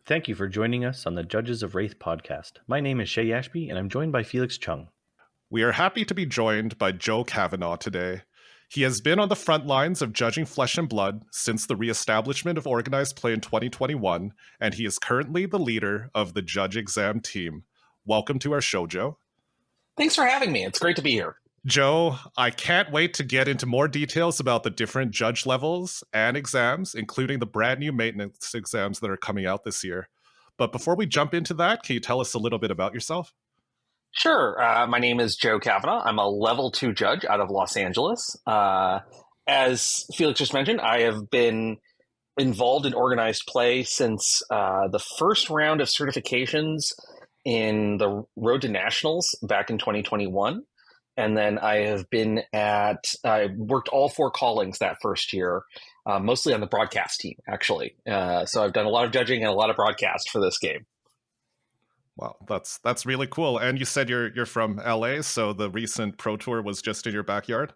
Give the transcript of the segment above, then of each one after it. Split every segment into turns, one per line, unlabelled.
Thank you for joining us on the Judges of Rathe Podcast. My name is Shay Ashby, and I'm joined by Felix Chung.
We are happy to be joined by Joe Kavanagh today. He has been on the front lines of judging Flesh and Blood since the reestablishment of organized play in 2021, and he is currently the leader of the judge exam team. Welcome to our show, Joe.
Thanks for having me. It's great to be here.
Joe, I can't wait to get into more details about the different judge levels and exams, including the brand new maintenance exams that are coming out this year. But before we jump into that, can you tell us a little bit about yourself?
Sure. My name is Joe Kavanagh. I'm a level 2 judge out of Los Angeles. As Felix just mentioned, I have been involved in organized play since the first round of certifications in the Road to Nationals back in 2021. And then I worked all 4 callings that first year, mostly on the broadcast team, actually. So I've done a lot of judging and a lot of broadcast for this game.
Wow, that's really cool. And you said you're from LA, so the recent Pro Tour was just in your backyard?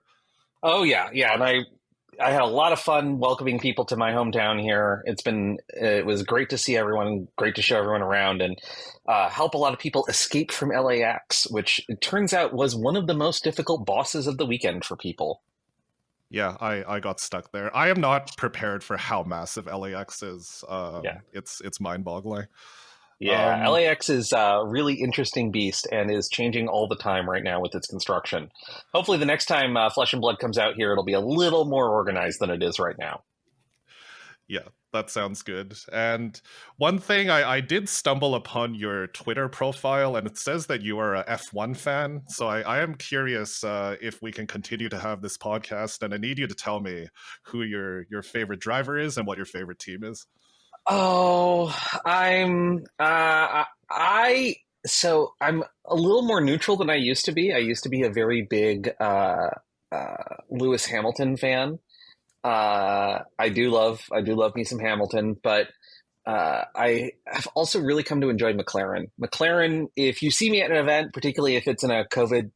Oh, yeah. And I had a lot of fun welcoming people to my hometown here. It was great to see everyone, great to show everyone around, and help a lot of people escape from LAX, which it turns out was one of the most difficult bosses of the weekend for people.
Yeah, I got stuck there. I am not prepared for how massive LAX is. It's mind-boggling.
Yeah, LAX is a really interesting beast and is changing all the time right now with its construction. Hopefully the next time Flesh and Blood comes out here, it'll be a little more organized than it is right now.
Yeah, that sounds good. And one thing, I did stumble upon your Twitter profile, and it says that you are a F1 fan. So I am curious if we can continue to have this podcast, and I need you to tell me who your favorite driver is and what your favorite team is.
Oh, I'm a little more neutral than I used to be. I used to be a very big Lewis Hamilton fan. I do love me some Hamilton, but I have also really come to enjoy McLaren. McLaren, if you see me at an event, particularly if it's in a COVID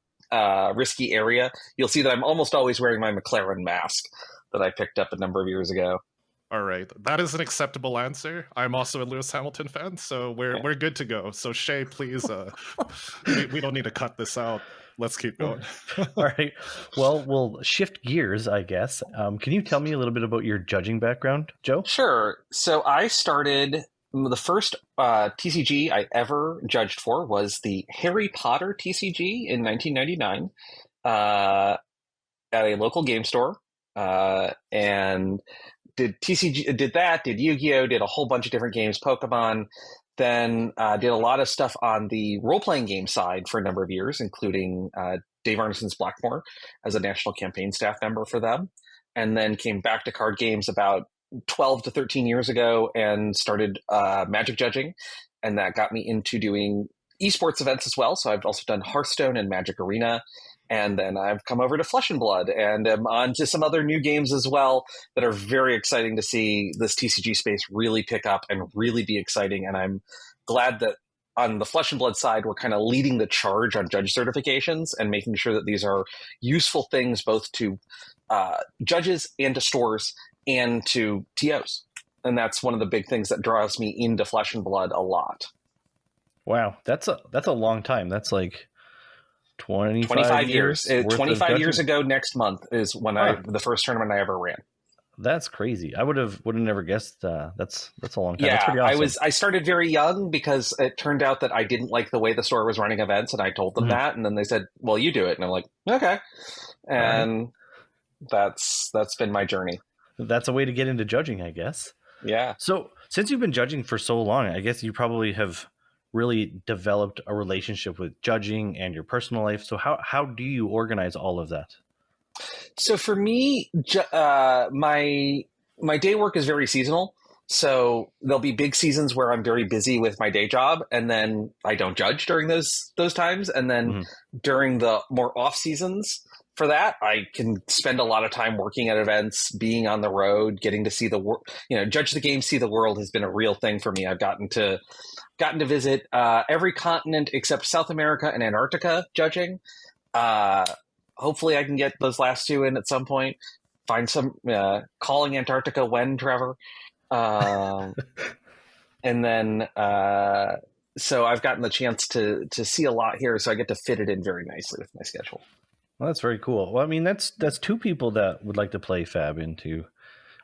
risky area, you'll see that I'm almost always wearing my McLaren mask that I picked up a number of years ago.
All right, that is an acceptable answer. I'm also a Lewis Hamilton fan, so we're good to go. So Shay, please, we don't need to cut this out. Let's keep going.
All right. Well, we'll shift gears, I guess. Can you tell me a little bit about your judging background, Joe?
Sure. So I started, the first TCG I ever judged for was the Harry Potter TCG in 1999 at a local game store, and did Yu-Gi-Oh!, did a whole bunch of different games, Pokemon, then did a lot of stuff on the role-playing game side for a number of years, including Dave Arneson's Blackmore as a national campaign staff member for them, and then came back to card games about 12 to 13 years ago and started Magic judging, and that got me into doing esports events as well. So I've also done Hearthstone and Magic Arena. And then I've come over to Flesh and Blood and am on to some other new games as well that are very exciting to see this TCG space really pick up and really be exciting. And I'm glad that on the Flesh and Blood side, we're kind of leading the charge on judge certifications and making sure that these are useful things both to judges and to stores and to TOs. And that's one of the big things that draws me into Flesh and Blood a lot.
Wow, that's a long time. That's like 25 years.
25 years ago next month is when the first tournament I ever ran.
That's crazy. I would have never guessed. That's a long time.
Yeah,
that's pretty awesome.
I started very young because it turned out that I didn't like the way the store was running events, and I told them that, and then they said, "Well, you do it," and I'm like, "Okay," and that's been my journey.
That's a way to get into judging, I guess.
Yeah.
So since you've been judging for so long, I guess you probably have really developed a relationship with judging and your personal life. So how do you organize all of that?
So for me, my day work is very seasonal. So there'll be big seasons where I'm very busy with my day job, and then I don't judge during those times. And then during the more off seasons for that, I can spend a lot of time working at events, being on the road, getting to see the world. Judge the game, see the world has been a real thing for me. I've gotten to visit every continent except South America and Antarctica judging. Hopefully I can get those last 2 in at some point. Find some calling Antarctica when, Trevor. And then so I've gotten the chance to see a lot here, so I get to fit it in very nicely with my schedule.
Well, that's very cool. Well, I mean, that's two people that would like to play Fab into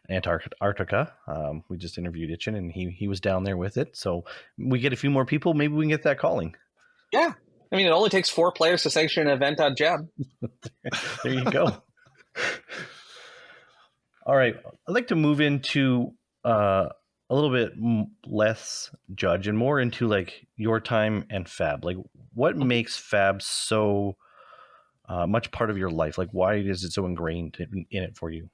Antarctica. We just interviewed Itchin, and he was down there with it. So we get a few more people, maybe we can get that calling.
Yeah. I mean, it only takes 4 players to sanction an event on Gem.
There you go. All right. I'd like to move into a little bit less Judge and more into like your time and Fab. Like, what makes Fab so much part of your life? Like, why is it so ingrained in it for you?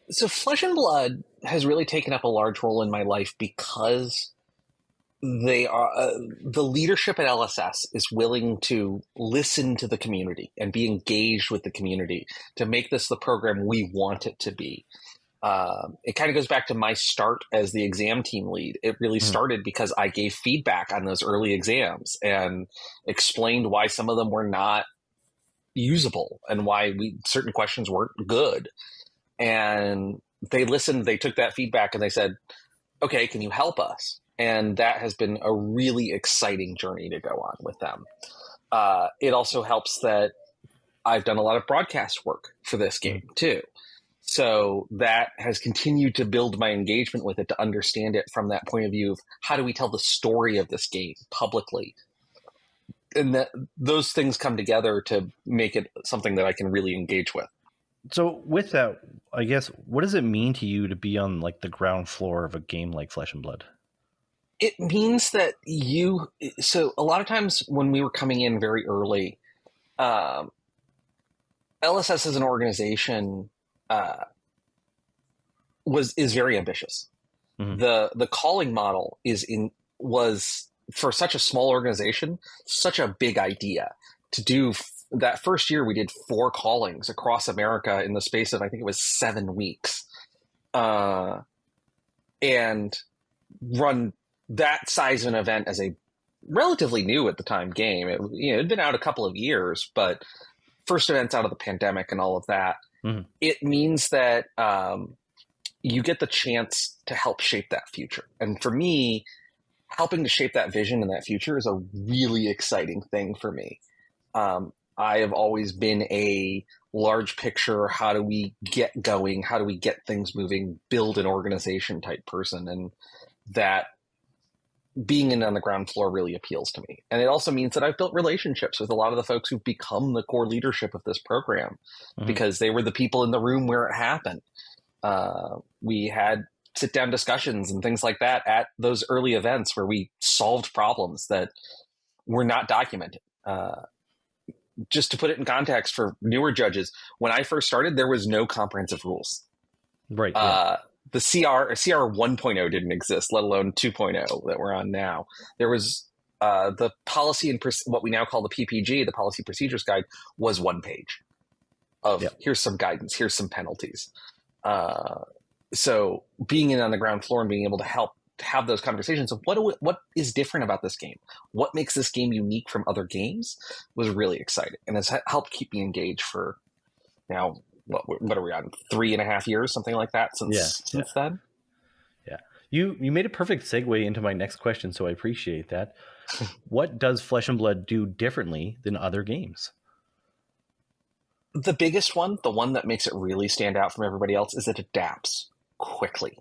So Flesh and Blood has really taken up a large role in my life because they are the leadership at LSS is willing to listen to the community and be engaged with the community to make this the program we want it to be. It kind of goes back to my start as the exam team lead. It really started because I gave feedback on those early exams and explained why some of them were not usable and why certain questions weren't good. And they listened, they took that feedback and they said, okay, can you help us? And that has been a really exciting journey to go on with them. It also helps that I've done a lot of broadcast work for this game too. So that has continued to build my engagement with it, to understand it from that point of view of how do we tell the story of this game publicly? And those things come together to make it something that I can really engage with.
So with that, I guess, what does it mean to you to be on like the ground floor of a game like Flesh and Blood?
It means that so a lot of times when we were coming in very early, LSS as an organization is very ambitious. Mm-hmm. The calling model was for such a small organization, such a big idea to do. That first year we did 4 callings across America in the space of, I think it was 7 weeks, and run that size of an event as a relatively new at the time game. It'd been out a couple of years, but first events out of the pandemic and all of that. Mm-hmm. It means that you get the chance to help shape that future. And for me, helping to shape that vision and that future is a really exciting thing for me. I have always been a large picture, how do we get going? How do we get things moving? Build an organization type person. And that being in on the ground floor really appeals to me. And it also means that I've built relationships with a lot of the folks who've become the core leadership of this program, because they were the people in the room where it happened. We had sit down discussions and things like that at those early events where we solved problems that were not documented. Just to put it in context for newer judges, when I first started, there was no comprehensive rules.
Right. Yeah.
The CR 1.0 didn't exist, let alone 2.0 that we're on now. There was the policy and what we now call the PPG, the Policy Procedures Guide, was 1 page of here's some guidance, here's some penalties. So being in on the ground floor and being able to help have those conversations of what is different about this game, what makes this game unique from other games, was really exciting, and has helped keep me engaged for now. What are we on? 3.5 years, something like that since then.
Yeah, you made a perfect segue into my next question, so I appreciate that. What does Flesh and Blood do differently than other games?
The biggest one, the one that makes it really stand out from everybody else, is it adapts quickly.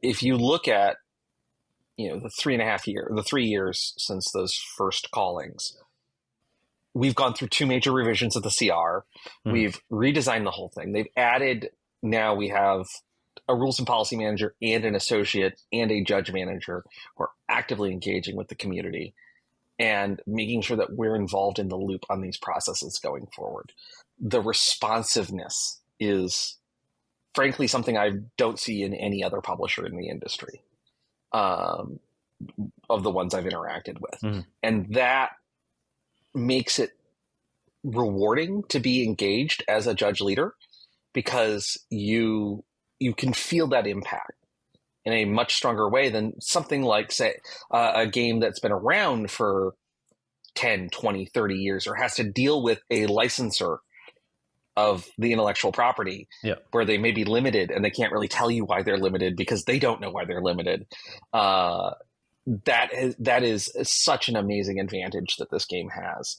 If you look at, the 3 years since those first callings, we've gone through 2 major revisions of the CR. We've redesigned the whole thing. They've added, now we have a rules and policy manager and an associate and a judge manager who are actively engaging with the community and making sure that we're involved in the loop on these processes going forward. The responsiveness is frankly something I don't see in any other publisher in the industry, of the ones I've interacted with. And that makes it rewarding to be engaged as a judge leader, because you can feel that impact in a much stronger way than something like, say, a game that's been around for 10, 20, 30 years or has to deal with a licensor of the intellectual property, where they may be limited and they can't really tell you why they're limited because they don't know why they're limited. That is such an amazing advantage that this game has,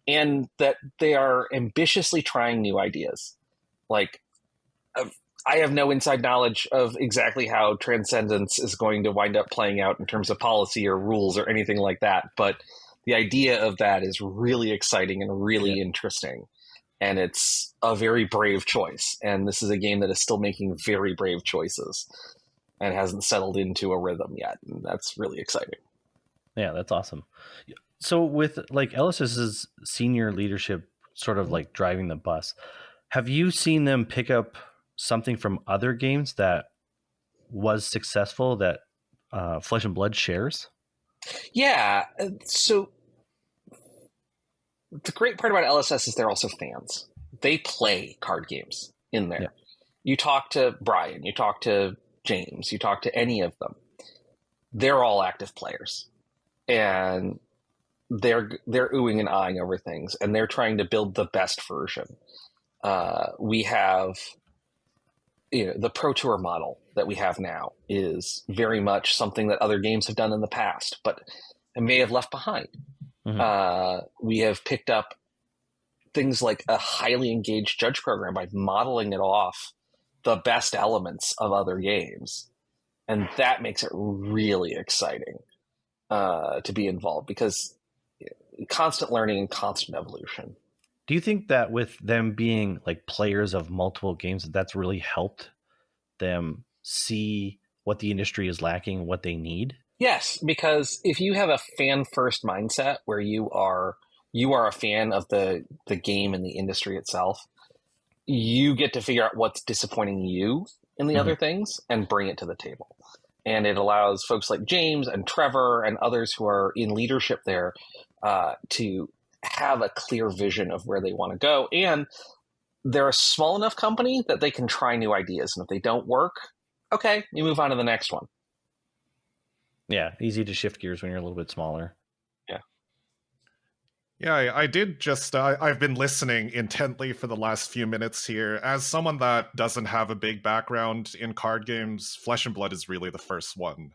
and that they are ambitiously trying new ideas. Like, I have no inside knowledge of exactly how Transcendence is going to wind up playing out in terms of policy or rules or anything like that, but the idea of that is really exciting and really interesting. And it's a very brave choice. And this is a game that is still making very brave choices and hasn't settled into a rhythm yet. And that's really exciting.
Yeah, that's awesome. So with like Ellis's senior leadership sort of like driving the bus, have you seen them pick up something from other games that was successful that Flesh and Blood shares?
Yeah. So the great part about LSS is they're also fans. They play card games in there. Yeah. You talk to Brian, you talk to James, you talk to any of them. They're all active players, and they're oohing and eyeing over things, and they're trying to build the best version. We have, the Pro Tour model that we have now is very much something that other games have done in the past, but it may have left behind. Mm-hmm. We have picked up things like a highly engaged judge program by modeling it off the best elements of other games. And that makes it really exciting to be involved, because constant learning and constant evolution.
Do you think that with them being like players of multiple games, that's really helped them see what the industry is lacking, what they need?
Yes, because if you have a fan-first mindset where you are a fan of the game and the industry itself, you get to figure out what's disappointing you in the other things and bring it to the table. And it allows folks like James and Trevor and others who are in leadership there to have a clear vision of where they want to go. And they're a small enough company that they can try new ideas. And if they don't work, okay, you move on to the next one.
Yeah, easy to shift gears when you're a little bit smaller.
Yeah, I did just, I've been listening intently for the last few minutes here. As someone that doesn't have a big background in card games, Flesh and Blood is really the first one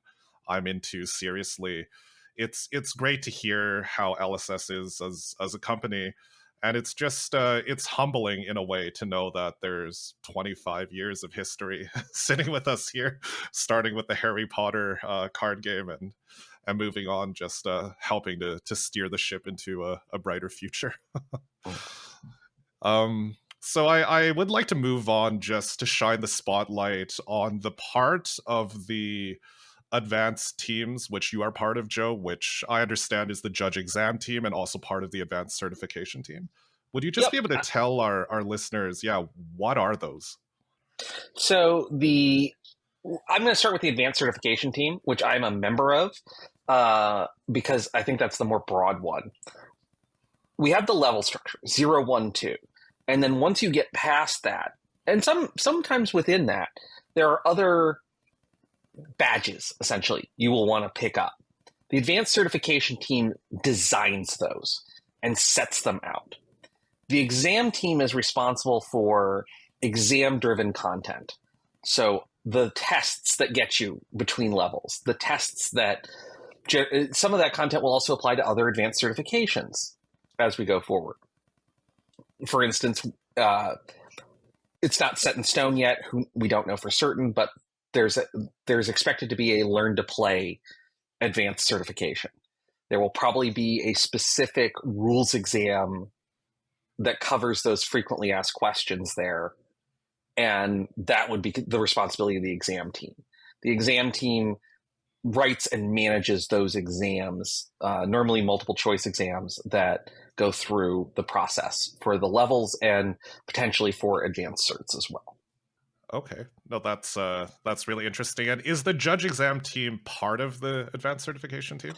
I'm into seriously. It's great to hear how LSS is as a company. And it's just, it's humbling in a way to know that there's 25 years of history sitting with us here, starting with the Harry Potter card game and moving on, just helping to steer the ship into a brighter future. So I would like to move on just to shine the spotlight on the part of the advanced teams, which you are part of, Joe, which I understand is the judge exam team and also part of the advanced certification team. Would you just be able to tell our listeners, what are those?
So I'm going to start with the advanced certification team, which I'm a member of, because I think that's the more broad one. We have the level structure, 0, 1, 2. And then once you get past that, and sometimes within that, there are other badges, essentially, you will want to pick up. The advanced certification team designs those and sets them out. The exam team is responsible for exam-driven content. So the tests that get you between levels, the tests that some of that content will also apply to other advanced certifications as we go forward. For instance, it's not set in stone yet. We don't know for certain, but there's expected to be a learn to play advanced certification. There will probably be a specific rules exam that covers those frequently asked questions there. And that would be the responsibility of the exam team. The exam team writes and manages those exams, normally multiple choice exams that go through the process for the levels and potentially for advanced certs as well.
Okay. No, that's really interesting. And is the judge exam team part of the advanced certification team?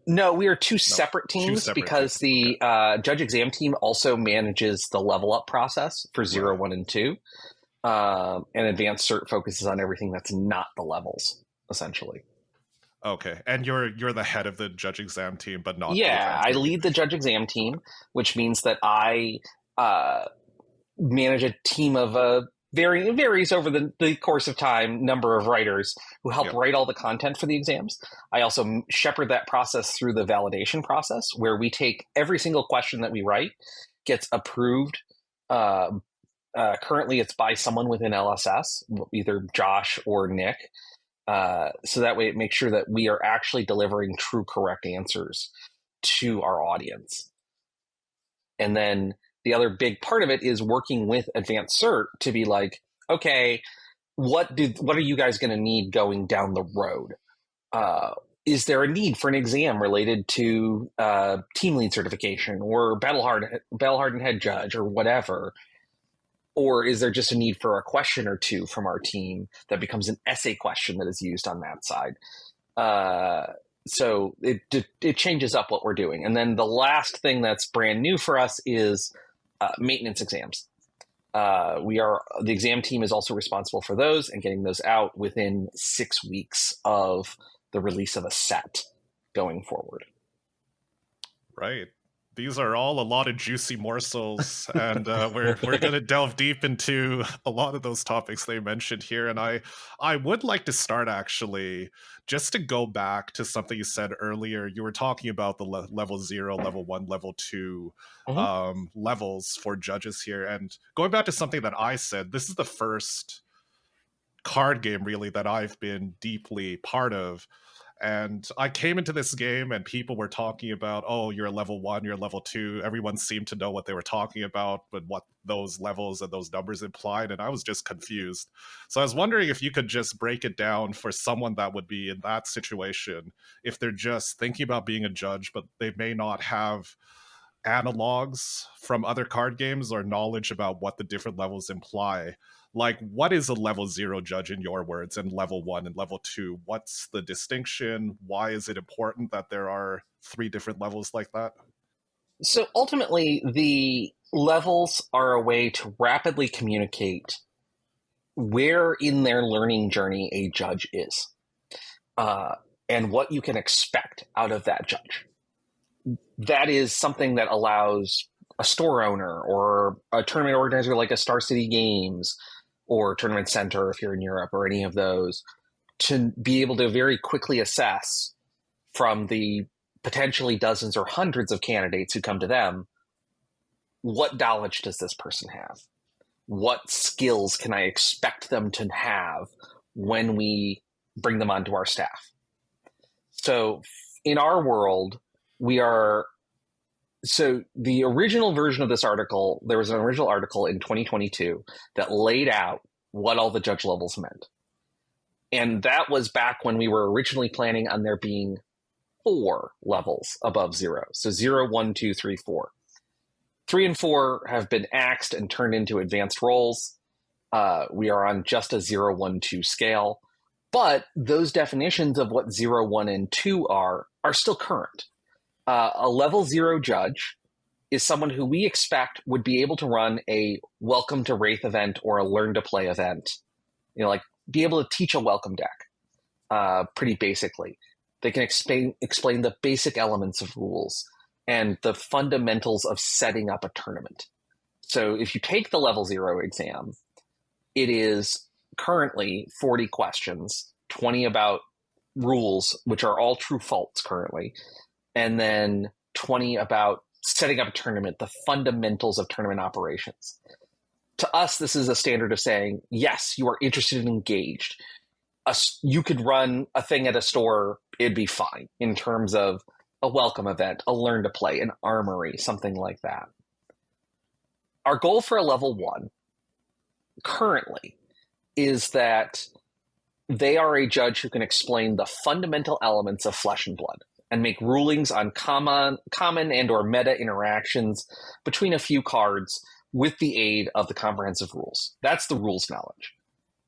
No, we are two separate teams because the judge exam team also manages the level up process for 0, 1, and 2. And advanced cert focuses on everything that's not the levels, essentially.
Okay, and you're the head of the judge exam team, but not.
Yeah, I lead the judge exam team, which means that I manage a team of it varies over the course of time, number of writers who help write all the content for the exams. I also shepherd that process through the validation process, where we take every single question that we write, gets approved. Currently, it's by someone within LSS, either Josh or Nick. So that way it makes sure that we are actually delivering true, correct answers to our audience. And then the other big part of it is working with Advanced Cert to be like, okay, what are you guys going to need going down the road? Is there a need for an exam related to team lead certification or battle hardened head judge or whatever? Or is there just a need for a question or two from our team that becomes an essay question that is used on that side? So it changes up what we're doing. And then the last thing that's brand new for us is maintenance exams. The exam team is also responsible for those and getting those out within 6 weeks of the release of a set going forward.
Right. These are all a lot of juicy morsels, and we're going to delve deep into a lot of those topics they mentioned here. And I would like to start, actually, just to go back to something you said earlier. You were talking about the level 0, level 1, level 2 levels for judges here. And going back to something that I said, this is the first card game, really, that I've been deeply part of. And I came into this game and people were talking about, oh, you're a level 1, you're a level 2. Everyone seemed to know what they were talking about, but what those levels and those numbers implied. And I was just confused. So I was wondering if you could just break it down for someone that would be in that situation, if they're just thinking about being a judge, but they may not have analogs from other card games or knowledge about what the different levels imply. Like, what is a level 0 judge in your words, and level 1 and level 2? What's the distinction? Why is it important that there are 3 different levels like that?
So ultimately, the levels are a way to rapidly communicate where in their learning journey a judge is, and what you can expect out of that judge. That is something that allows a store owner or a tournament organizer like a Star City Games or Tournament Center, if you're in Europe, or any of those, to be able to very quickly assess from the potentially dozens or hundreds of candidates who come to them, what knowledge does this person have? What skills can I expect them to have when we bring them onto our staff? So in our world, so the original version of this article, there was an original article in 2022 that laid out what all the judge levels meant. And that was back when we were originally planning on there being 4 levels above 0. So 0, 1, 2, 3, 4. 3 and 4 have been axed and turned into advanced roles. We are on just a 0, 1, 2 scale. But those definitions of what 0, 1, and 2 are still current. A level 0 judge is someone who we expect would be able to run a welcome to Rathe event or a learn to play event. Like be able to teach a welcome deck, pretty basically. They can explain the basic elements of rules and the fundamentals of setting up a tournament. So if you take the level 0 exam, it is currently 40 questions, 20 about rules, which are all true faults currently, and then 20 about setting up a tournament, the fundamentals of tournament operations. To us, this is a standard of saying, yes, you are interested and engaged. You could run a thing at a store, it'd be fine in terms of a welcome event, a learn to play, an armory, something like that. Our goal for a level 1 currently is that they are a judge who can explain the fundamental elements of Flesh and Blood and make rulings on common and or meta interactions between a few cards with the aid of the comprehensive rules. That's the rules knowledge.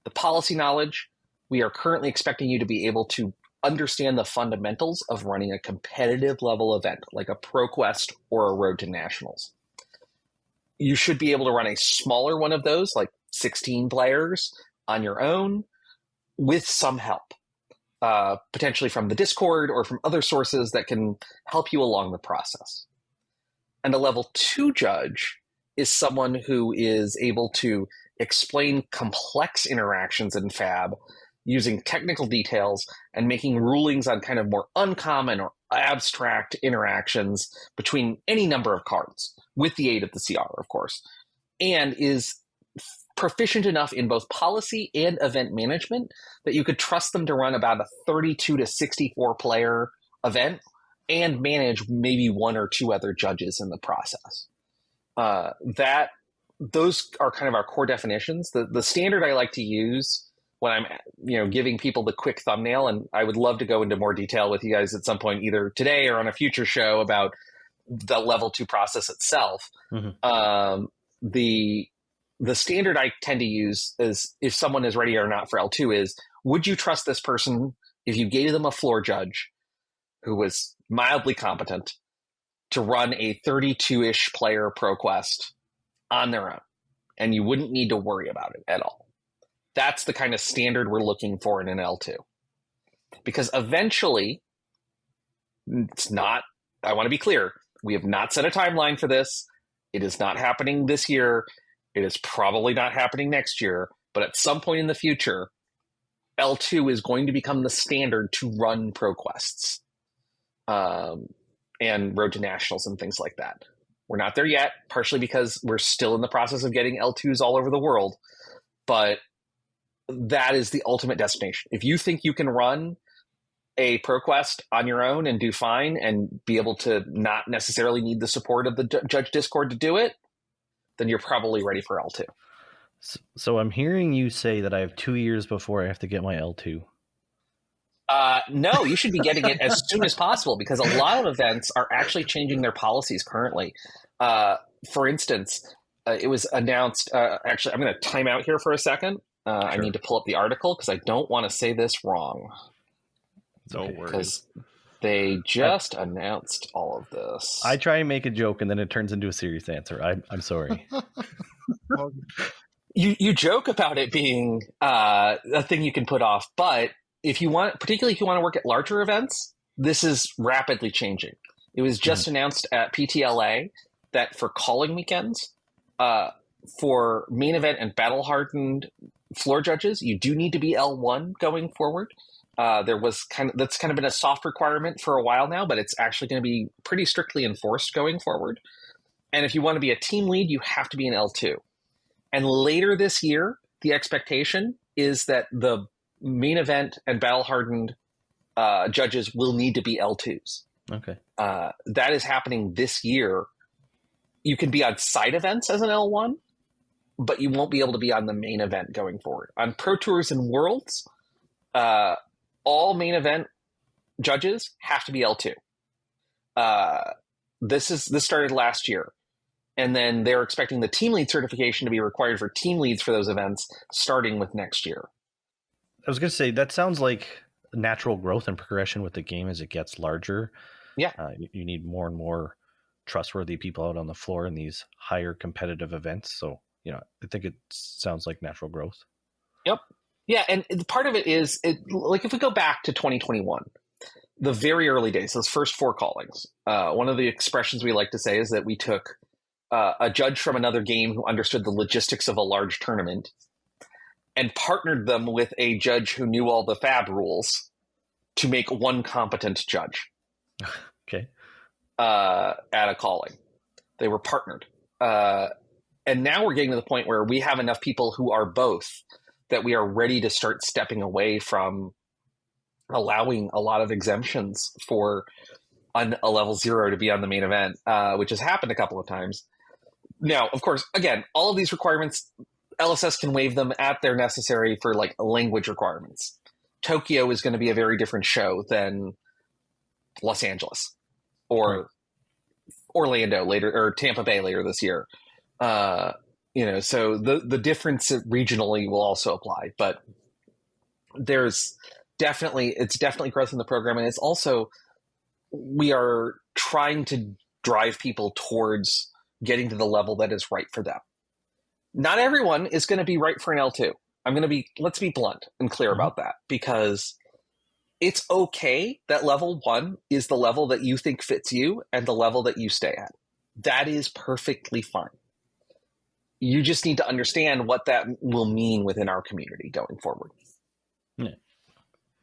The policy knowledge, we are currently expecting you to be able to understand the fundamentals of running a competitive level event like a ProQuest or a Road to Nationals. You should be able to run a smaller one of those, like 16 players on your own, with some help. Potentially from the Discord or from other sources that can help you along the process. And a level 2 judge is someone who is able to explain complex interactions in Fab using technical details and making rulings on kind of more uncommon or abstract interactions between any number of cards, with the aid of the CR, of course, and is proficient enough in both policy and event management that you could trust them to run about a 32 to 64 player event and manage maybe one or two other judges in the process. Those are kind of our core definitions. The standard I like to use when I'm giving people the quick thumbnail, and I would love to go into more detail with you guys at some point, either today or on a future show, about the level 2 process itself. Mm-hmm. The standard I tend to use is, if someone is ready or not for L2, is, would you trust this person if you gave them a floor judge who was mildly competent to run a 32-ish player ProQuest on their own, and you wouldn't need to worry about it at all? That's the kind of standard we're looking for in an L2. Because eventually, it's not, I want to be clear, we have not set a timeline for this. It is not happening this year. It is probably not happening next year. But at some point in the future, L2 is going to become the standard to run ProQuests and Road to Nationals and things like that. We're not there yet, partially because we're still in the process of getting L2s all over the world. But that is the ultimate destination. If you think you can run a ProQuest on your own and do fine and be able to not necessarily need the support of the Judge Discord to do it, then you're probably ready for L2.
So I'm hearing you say that I have 2 years before I have to get my L2.
No, you should be getting it as soon as possible, because a lot of events are actually changing their policies currently. For instance, it was announced, actually, I'm going to time out here for a second. Sure. I need to pull up the article because I don't want to say this wrong.
No worries.
Because they just announced all of this.
I try and make a joke and then it turns into a serious answer. I'm sorry.
You joke about it being a thing you can put off, but if you want, particularly if you want to work at larger events, this is rapidly changing. It was just announced at PTLA that for calling weekends, for main event and battle hardened floor judges, you do need to be L1 going forward. That's kind of been a soft requirement for a while now, but it's actually going to be pretty strictly enforced going forward. And if you want to be a team lead, you have to be an L2. And later this year, the expectation is that the main event and battle hardened judges will need to be L2s.
Okay.
That is happening this year. You can be on side events as an L1, but you won't be able to be on the main event going forward. On Pro Tours and Worlds, all main event judges have to be L2. This started last year. And then they're expecting the team lead certification to be required for team leads for those events starting with next year.
I was going to say, that sounds like natural growth and progression with the game as it gets larger.
Yeah.
You need more and more trustworthy people out on the floor in these higher competitive events. So, I think it sounds like natural growth.
Yep. Yeah. And part of it is, like, if we go back to 2021, the very early days, those first 4 callings, one of the expressions we like to say is that we took a judge from another game who understood the logistics of a large tournament and partnered them with a judge who knew all the Fab rules to make one competent judge.
Okay.
At a calling. They were partnered. And now we're getting to the point where we have enough people who are both that we are ready to start stepping away from allowing a lot of exemptions for a level 0 to be on the main event, which has happened a couple of times. Now, of course, again, all of these requirements, LSS can waive them at their necessary for like language requirements. Tokyo is going to be a very different show than Los Angeles or Orlando later, or Tampa Bay later this year. So the difference regionally will also apply, but it's definitely growth in the program. And it's also, we are trying to drive people towards getting to the level that is right for them. Not everyone is going to be right for an L2. Let's be blunt and clear about that, because it's okay that level 1 is the level that you think fits you and the level that you stay at. That is perfectly fine. you just need to understand what that will mean within our community going forward.
Yeah.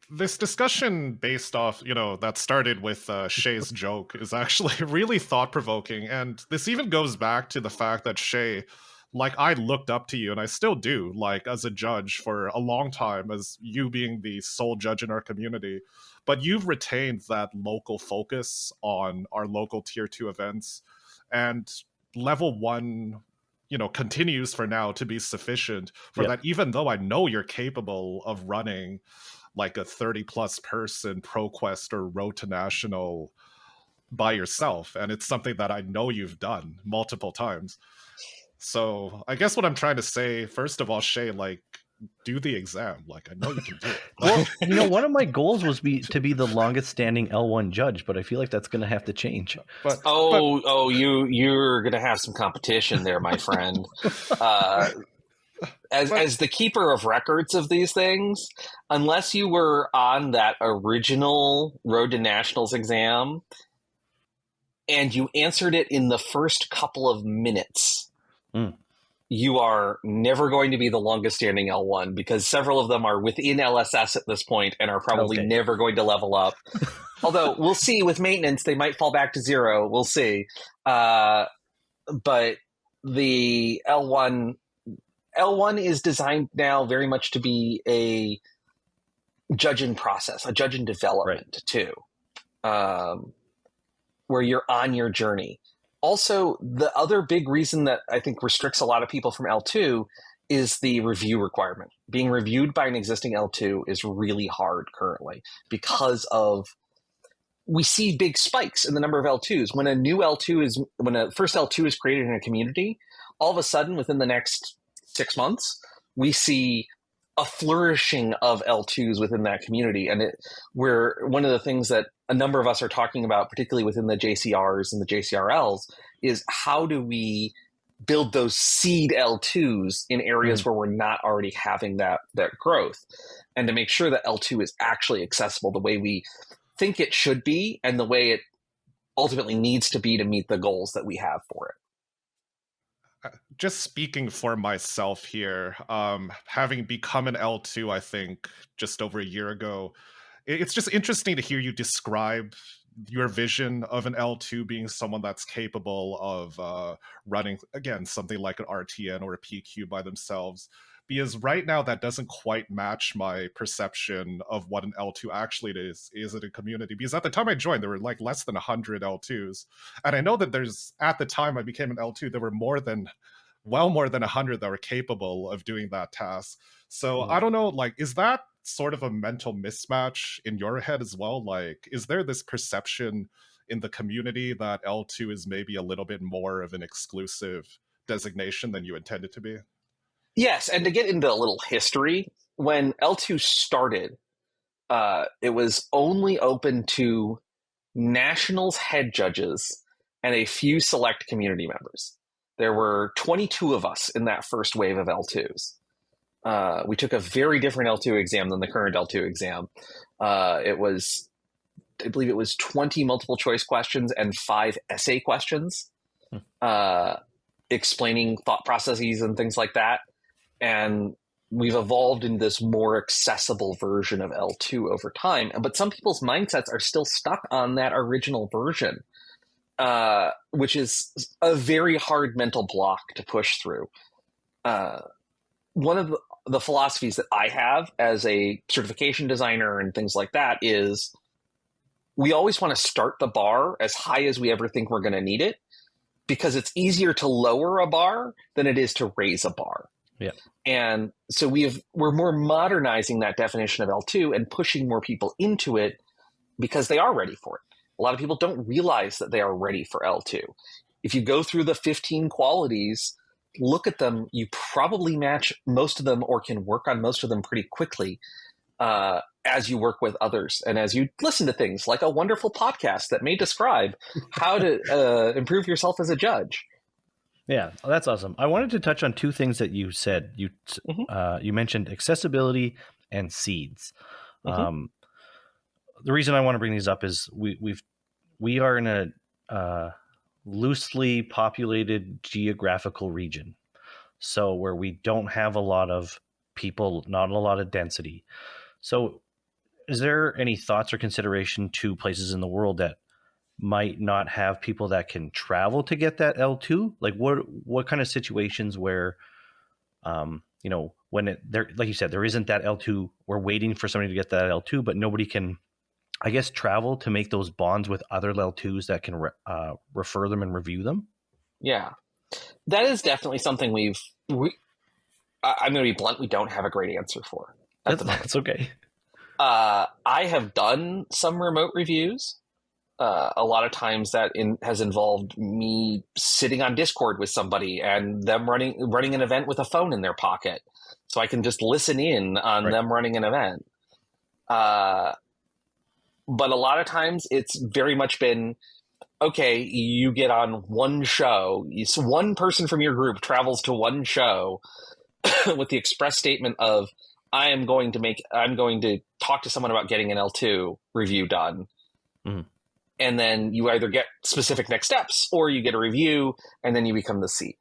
This discussion based off, that started with Shay's joke is actually really thought-provoking. And this even goes back to the fact that Shay, like, I looked up to you, and I still do, like, as a judge for a long time, as you being the sole judge in our community. But you've retained that local focus on our local tier 2 events. And level 1, continues for now to be sufficient for that, even though I know you're capable of running like a 30 plus person ProQuest or Road to National by yourself. And it's something that I know you've done multiple times. So I guess what I'm trying to say, first of all, Shay, like, do the exam. Like, I know you can do it.
Well, one of my goals was to be the longest standing L1 judge, but I feel like that's going to have to change.
You're going to have some competition there, my friend. As the keeper of records of these things, unless you were on that original Road to Nationals exam and you answered it in the first couple of minutes, you are never going to be the longest standing L1, because several of them are within LSS at this point and are probably never going to level up. Although we'll see with maintenance, they might fall back to 0. We'll see. But the L1 is designed now very much to be a judge in process, a judge in development too, where you're on your journey. Also, the other big reason that I think restricts a lot of people from L2 is the review requirement. Being reviewed by an existing L2 is really hard currently because we see big spikes in the number of L2s. When a first L2 is created in a community, all of a sudden within the next 6 months, we see a flourishing of L2s within that community. And we're one of the things that a number of us are talking about, particularly within the JCRs and the JCRLs, is how do we build those seed L2s in areas where we're not already having that growth, and to make sure that L2 is actually accessible the way we think it should be and the way it ultimately needs to be to meet the goals that we have for it.
Just speaking for myself here, having become an L2, I think, just over a year ago, it's just interesting to hear you describe your vision of an L2 being someone that's capable of running, again, something like an RTN or a PQ by themselves. Because right now that doesn't quite match my perception of what an L2 actually is in a community. Because at the time I joined, there were like less than 100 L2s. And I know that at the time I became an L2, there were well more than 100 that were capable of doing that task. So I don't know, like, is that sort of a mental mismatch in your head as well? Like, is there this perception in the community that L2 is maybe a little bit more of an exclusive designation than you intended to be?
Yes, and to get into a little history, when L2 started, it was only open to Nationals head judges and a few select community members. There were 22 of us in that first wave of L2s. We took a very different L2 exam than the current L2 exam. I believe it was 20 multiple choice questions and 5 essay questions, explaining thought processes and things like that. And we've evolved in this more accessible version of L2 over time. But some people's mindsets are still stuck on that original version, which is a very hard mental block to push through. One of the philosophies that I have as a certification designer and things like that is we always want to start the bar as high as we ever think we're going to need it, because it's easier to lower a bar than it is to raise a bar.
Yeah.
And so we're more modernizing that definition of L2 and pushing more people into it because they are ready for it. A lot of people don't realize that they are ready for L2. If you go through the 15 qualities, look at them, you probably match most of them or can work on most of them pretty quickly as you work with others and as you listen to things like a wonderful podcast that may describe how to improve yourself as a judge.
Yeah, that's awesome. I wanted to touch on 2 things that you said. You mentioned accessibility and seeds. The reason I want to bring these up is we are in a loosely populated geographical region. So where we don't have a lot of people, not a lot of density. So is there any thoughts or consideration to places in the world that might not have people that can travel to get that L2? Like what kind of situations where, when there, like you said, there isn't that L2, we're waiting for somebody to get that L2, but nobody can, I guess, travel to make those bonds with other L2s that can refer them and review them?
Yeah, that is definitely something I'm going to be blunt, we don't have a great answer for.
That's okay.
I have done some remote reviews. A lot of times that has involved me sitting on Discord with somebody and them running an event with a phone in their pocket, so I can just listen in on them running an event. But a lot of times it's very much been, okay, you get on one show. One person from your group travels to one show with the express statement of, I'm going to talk to someone about getting an L2 review done. Mm-hmm. And then you either get specific next steps or you get a review and then you become the seat.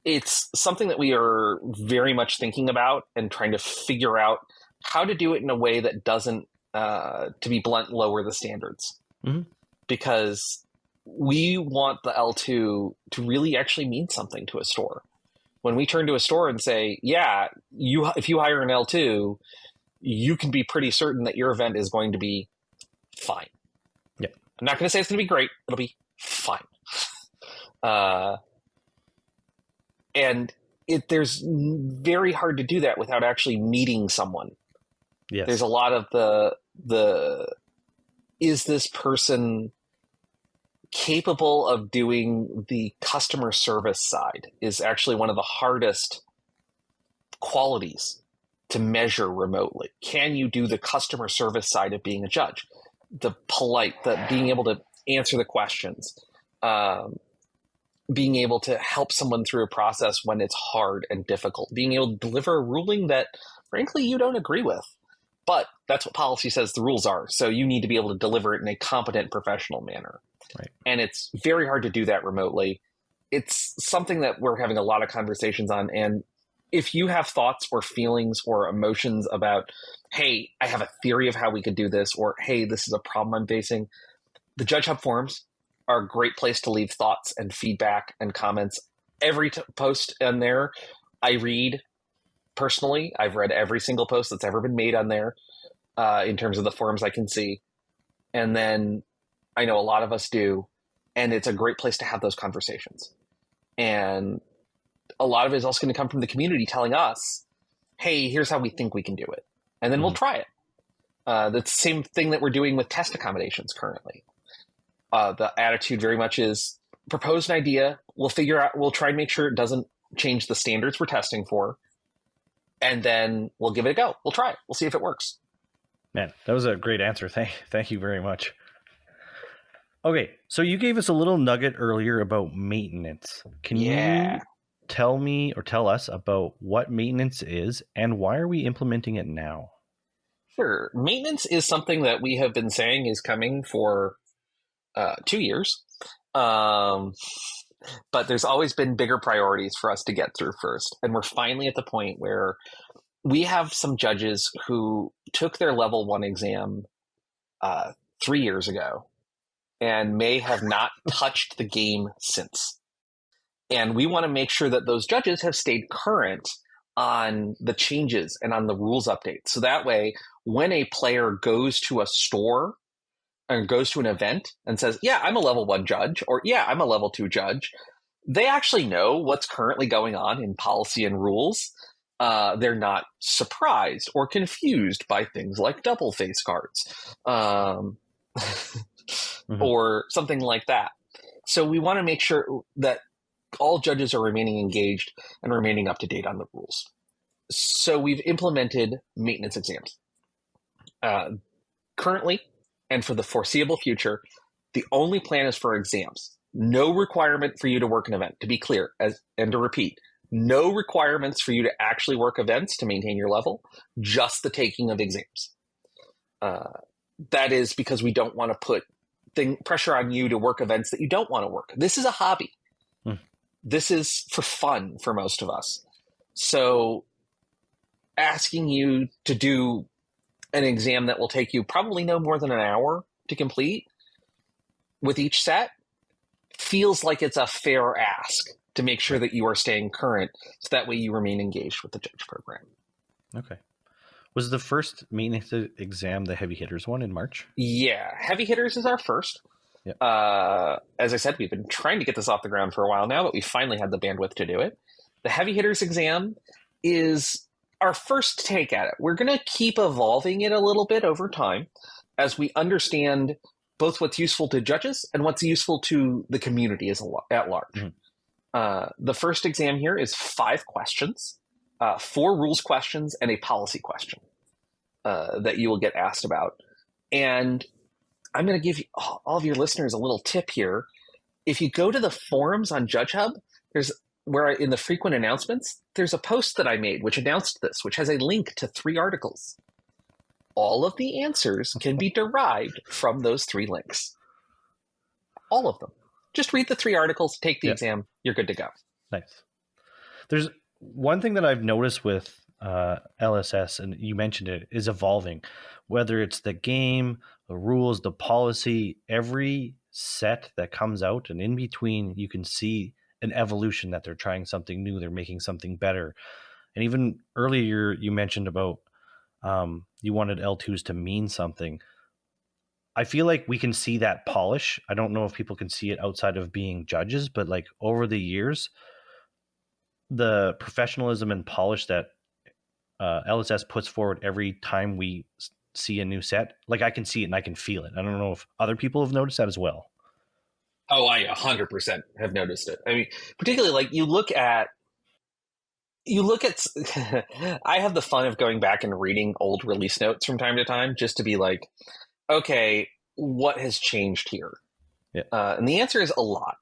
It's something that we are very much thinking about and trying to figure out how to do it in a way that doesn't, to be blunt, lower the standards. Mm-hmm. Because we want the L2 to really actually mean something to a store. When we turn to a store and say, yeah, if you hire an L2, you can be pretty certain that your event is going to be fine.
Yeah.
I'm not going to say it's going to be great. It'll be fine. And there's very hard to do that without actually meeting someone.
Yes.
There's a lot of the is this person capable of doing the customer service side is actually one of the hardest qualities to measure remotely. Can you do the customer service side of being a judge? The being able to answer the questions, being able to help someone through a process when it's hard and difficult, being able to deliver a ruling that, frankly, you don't agree with. But that's what policy says the rules are. So you need to be able to deliver it in a competent, professional manner.
Right.
And it's very hard to do that remotely. It's something that we're having a lot of conversations on. And if you have thoughts or feelings or emotions about, hey, I have a theory of how we could do this, or hey, this is a problem I'm facing, the Judge Hub forums are a great place to leave thoughts and feedback and comments. Every post on there I read personally. I've read every single post that's ever been made on there in terms of the forums I can see. And then I know a lot of us do, and it's a great place to have those conversations. And a lot of it is also going to come from the community telling us, hey, here's how we think we can do it. And then we'll try it. That's the same thing that we're doing with test accommodations currently. The attitude very much is propose an idea. We'll try and make sure it doesn't change the standards we're testing for. And then we'll give it a go. We'll try it. We'll see if it works.
Man, that was a great answer. Thank you very much. Okay, so you gave us a little nugget earlier about maintenance. Can you tell me or tell us about what maintenance is and why are we implementing it now?
Sure. Maintenance is something that we have been saying is coming for 2 years. But there's always been bigger priorities for us to get through first. And we're finally at the point where we have some judges who took their level 1 exam 3 years ago and may have not touched the game since. And we want to make sure that those judges have stayed current on the changes and on the rules updates. So that way, when a player goes to a store and goes to an event and says, yeah, I'm a level 1 judge, or yeah, I'm a level 2 judge, they actually know what's currently going on in policy and rules. They're not surprised or confused by things like double face cards or something like that. So we want to make sure that all judges are remaining engaged and remaining up to date on the rules. So we've implemented maintenance exams. Currently, and for the foreseeable future, the only plan is for exams. No requirement for you to work an event, to be clear, and to repeat. No requirements for you to actually work events to maintain your level, just the taking of exams. That is because we don't want to put pressure on you to work events that you don't want to work. This is a hobby. This is for fun for most of us. So asking you to do an exam that will take you probably no more than an hour to complete with each set feels like it's a fair ask to make sure that you are staying current, so that way you remain engaged with the judge program.
Okay. Was the first maintenance exam the heavy hitters one in March?
Yeah, heavy hitters is our first.
Yep.
As I said, we've been trying to get this off the ground for a while now, but we finally had the bandwidth to do it. The heavy hitters exam is our first take at it. We're going to keep evolving it a little bit over time as we understand both what's useful to judges and what's useful to the community at large. Mm-hmm. The first exam here is 5 questions, 4 rules questions, and a policy question that you will get asked about. And I'm going to give you, all of your listeners a little tip here. If you go to the forums on Judge Hub, in the frequent announcements, there's a post that I made which announced this, which has a link to 3 articles. All of the answers can be derived from those 3 links. All of them. Just read the 3 articles, take the exam, you're good to go.
Nice. There's one thing that I've noticed with LSS, and you mentioned it, is evolving. Whether it's the game, the rules, the policy, every set that comes out, and in between, you can see an evolution that they're trying something new, they're making something better. And even earlier, you mentioned about you wanted L2s to mean something. I feel like we can see that polish. I don't know if people can see it outside of being judges, but like over the years, the professionalism and polish that LSS puts forward every time we see a new set, like I can see it and I can feel it. I don't know if other people have noticed that as well.
Oh, I 100% have noticed it. I mean, particularly like you look at I have the fun of going back and reading old release notes from time to time just to be like, okay, what has changed here?
Yeah.
And the answer is a lot.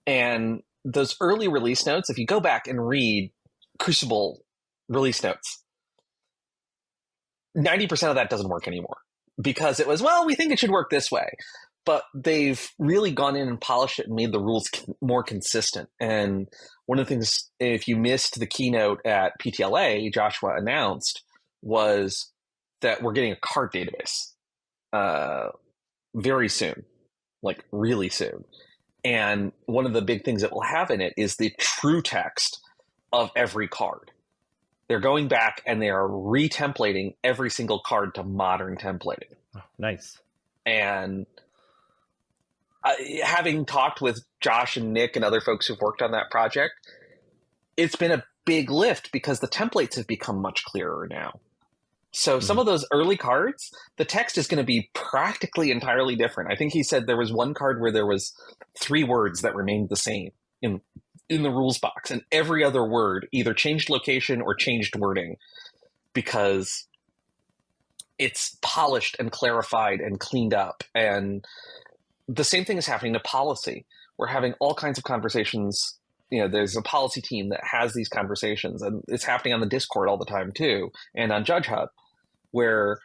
And those early release notes, if you go back and read Crucible release notes, 90% of that doesn't work anymore because it was, well, we think it should work this way. But they've really gone in and polished it and made the rules more consistent. And one of the things, if you missed the keynote at PTLA, Joshua announced was that we're getting a card database very soon, like really soon. And one of the big things that we'll have in it is the true text of every card. They're going back and they are retemplating every single card to modern templating.
Oh, nice.
And having talked with Josh and Nick and other folks who've worked on that project, it's been a big lift because the templates have become much clearer now. So some of those early cards, the text is going to be practically entirely different. I think he said there was one card where there was 3 words that remained the same in the rules box, and every other word either changed location or changed wording because it's polished and clarified and cleaned up. And the same thing is happening to policy. We're having all kinds of conversations. You know, there's a policy team that has these conversations, and it's happening on the Discord all the time too, and on Judge Hub, where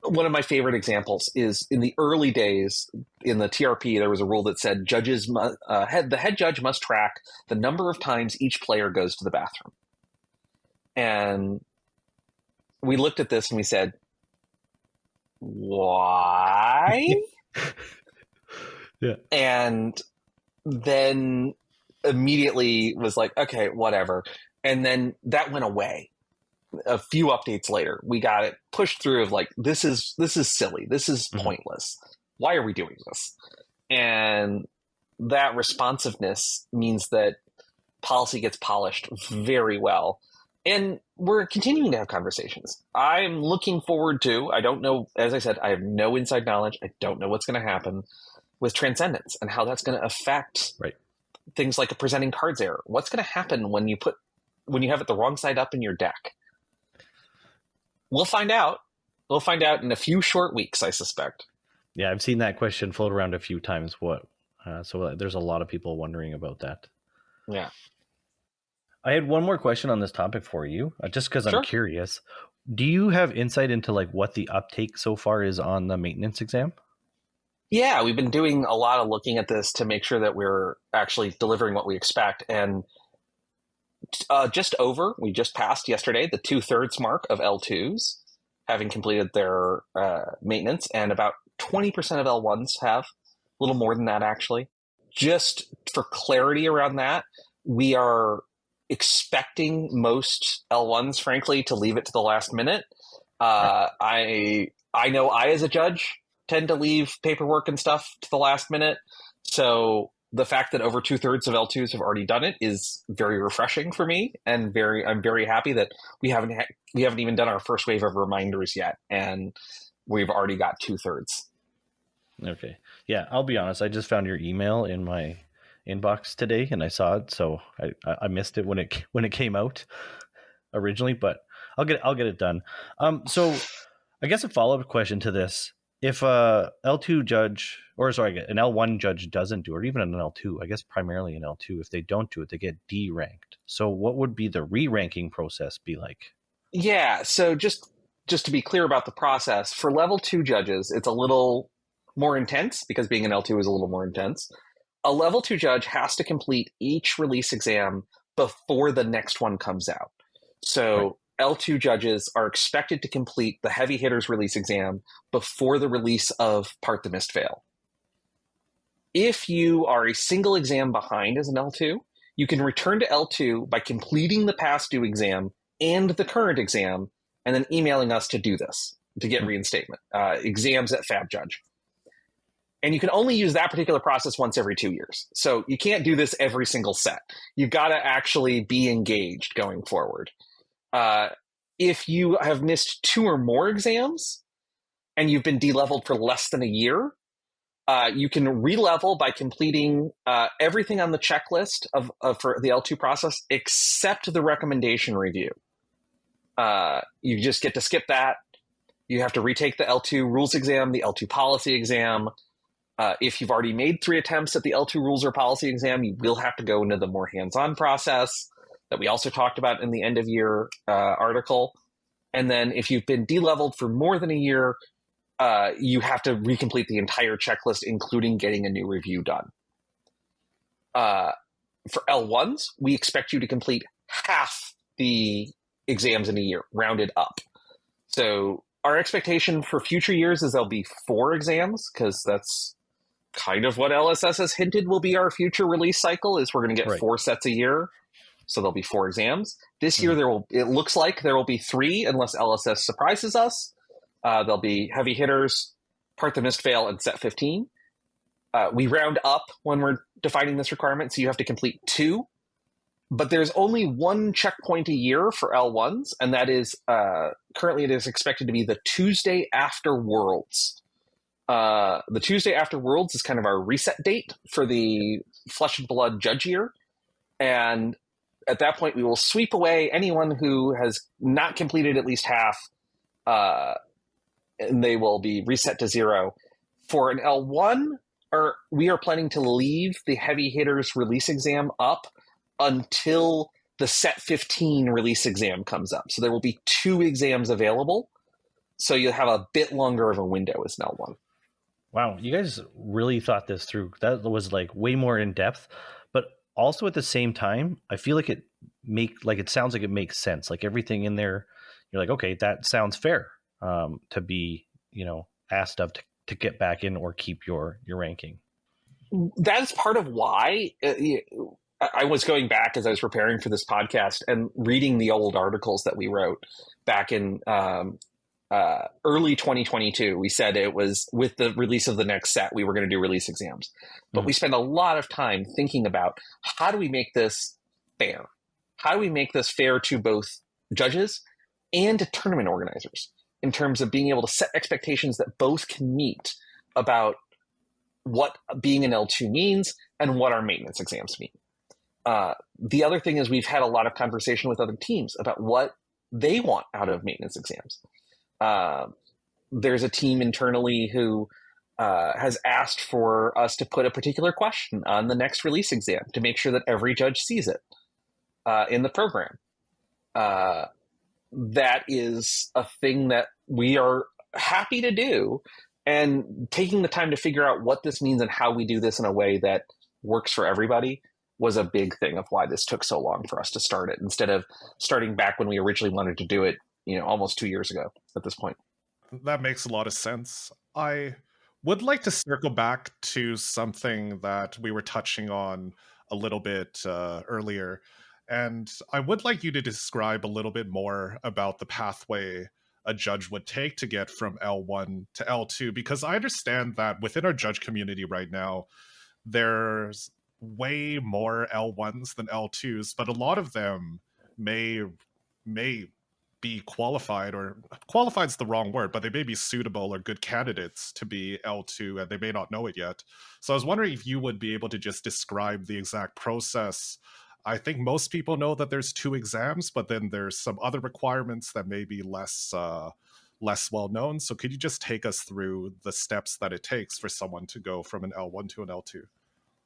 one of my favorite examples is in the early days in the TRP, there was a rule that said the head judge must track the number of times each player goes to the bathroom. And we looked at this and we said, why?
Yeah.
And then immediately was like, okay, whatever. And then that went away. A few updates later, we got it pushed through of like, this is silly. This is pointless. Why are we doing this? And that responsiveness means that policy gets polished very well. And we're continuing to have conversations. I'm looking forward to, I don't know, as I said, I have no inside knowledge. I don't know what's going to happen with Transcendence and how that's going to affect things like a presenting cards error. What's going to happen when you have it the wrong side up in your deck? We'll find out. We'll find out in a few short weeks, I suspect.
Yeah, I've seen that question float around a few times. So there's a lot of people wondering about that.
Yeah.
I had one more question on this topic for you, just because I'm
Sure.
curious. Do you have insight into like what the uptake so far is on the maintenance exam?
Yeah, we've been doing a lot of looking at this to make sure that we're actually delivering what we expect. And Just over. We just passed yesterday the 2/3 mark of L2s having completed their maintenance, and about 20% of L1s have. A little more than that, actually. Just for clarity around that, we are expecting most L1s, frankly, to leave it to the last minute. I know I, as a judge, tend to leave paperwork and stuff to the last minute. So the fact that over 2/3 of L2s have already done it is very refreshing for me, and I'm very happy that we haven't even done our first wave of reminders yet, and we've already got 2/3.
Okay. Yeah, I'll be honest. I just found your email in my inbox today, and I saw it, so I missed it when it came out originally, but I'll get it done. So I guess a follow-up question to this: if a L2 judge, or sorry, an L1 judge doesn't do it, or even an L2, I guess primarily an L2, if they don't do it, they get D-ranked. So what would be the re-ranking process be like?
Yeah. So just to be clear about the process, for level 2 judges, it's a little more intense because being an L2 is a little more intense. A level 2 judge has to complete each release exam before the next one comes out. So L2 judges are expected to complete the heavy hitters release exam before the release of Part the Missed Fail. If you are a single exam behind as an L2, you can return to L2 by completing the past due exam and the current exam, and then emailing us to do this, to get reinstatement. exams@FabJudge. And you can only use that particular process once every 2 years. So you can't do this every single set. You've got to actually be engaged going forward. If you have missed 2 or more exams and you've been de-leveled for less than a year, you can re-level by completing everything on the checklist for the L2 process except the recommendation review. You just get to skip that. You have to retake the L2 rules exam, the L2 policy exam. If you've already made 3 attempts at the L2 rules or policy exam, you will have to go into the more hands-on process that we also talked about in the end of year article. And then if you've been de-leveled for more than a year, you have to recomplete the entire checklist, including getting a new review done. For L1s, we expect you to complete half the exams in a year, rounded up. So our expectation for future years is there'll be 4 exams, because that's kind of what LSS has hinted will be our future release cycle, is we're going to get 4 sets a year. So there'll be 4 exams. This year, it looks like there will be 3, unless LSS surprises us. There'll be heavy hitters, Part the Missed Fail, and set 15. We round up when we're defining this requirement, so you have to complete 2. But there's only 1 checkpoint a year for L1s, and that is currently it is expected to be the Tuesday after Worlds. The Tuesday after Worlds is kind of our reset date for the Flesh and Blood judge year. And at that point, we will sweep away anyone who has not completed at least half, and they will be reset to 0. For an L1, we are planning to leave the heavy hitters release exam up until the set 15 release exam comes up. So there will be 2 exams available. So you'll have a bit longer of a window as an L1.
Wow, you guys really thought this through. That was like way more in depth, but also at the same time, I feel like it sounds like it makes sense. Like everything in there, you're like, okay, that sounds fair to be, asked of to get back in or keep your ranking.
That's part of why I was going back as I was preparing for this podcast and reading the old articles that we wrote back in early 2022. We said it was with the release of the next set, we were going to do release exams. But we spent a lot of time thinking about how do we make this fair? How do we make this fair to both judges and to tournament organizers in terms of being able to set expectations that both can meet about what being an L2 means and what our maintenance exams mean. The other thing is we've had a lot of conversation with other teams about what they want out of maintenance exams. There's a team internally who has asked for us to put a particular question on the next release exam to make sure that every judge sees it in the program. That is a thing that we are happy to do, and taking the time to figure out what this means and how we do this in a way that works for everybody was a big thing of why this took so long for us to start it, instead of starting back when we originally wanted to do it, almost 2 years ago at this point.
That makes a lot of sense. I would like to circle back to something that we were touching on a little bit earlier. And I would like you to describe a little bit more about the pathway a judge would take to get from L1 to L2, because I understand that within our judge community right now, there's way more L1s than L2s, but a lot of them may be qualified, or qualified's the wrong word, but they may be suitable or good candidates to be L2, and they may not know it yet. So I was wondering if you would be able to just describe the exact process. I think most people know that there's 2 exams, but then there's some other requirements that may be less well known. So could you just take us through the steps that it takes for someone to go from an L1 to an L2?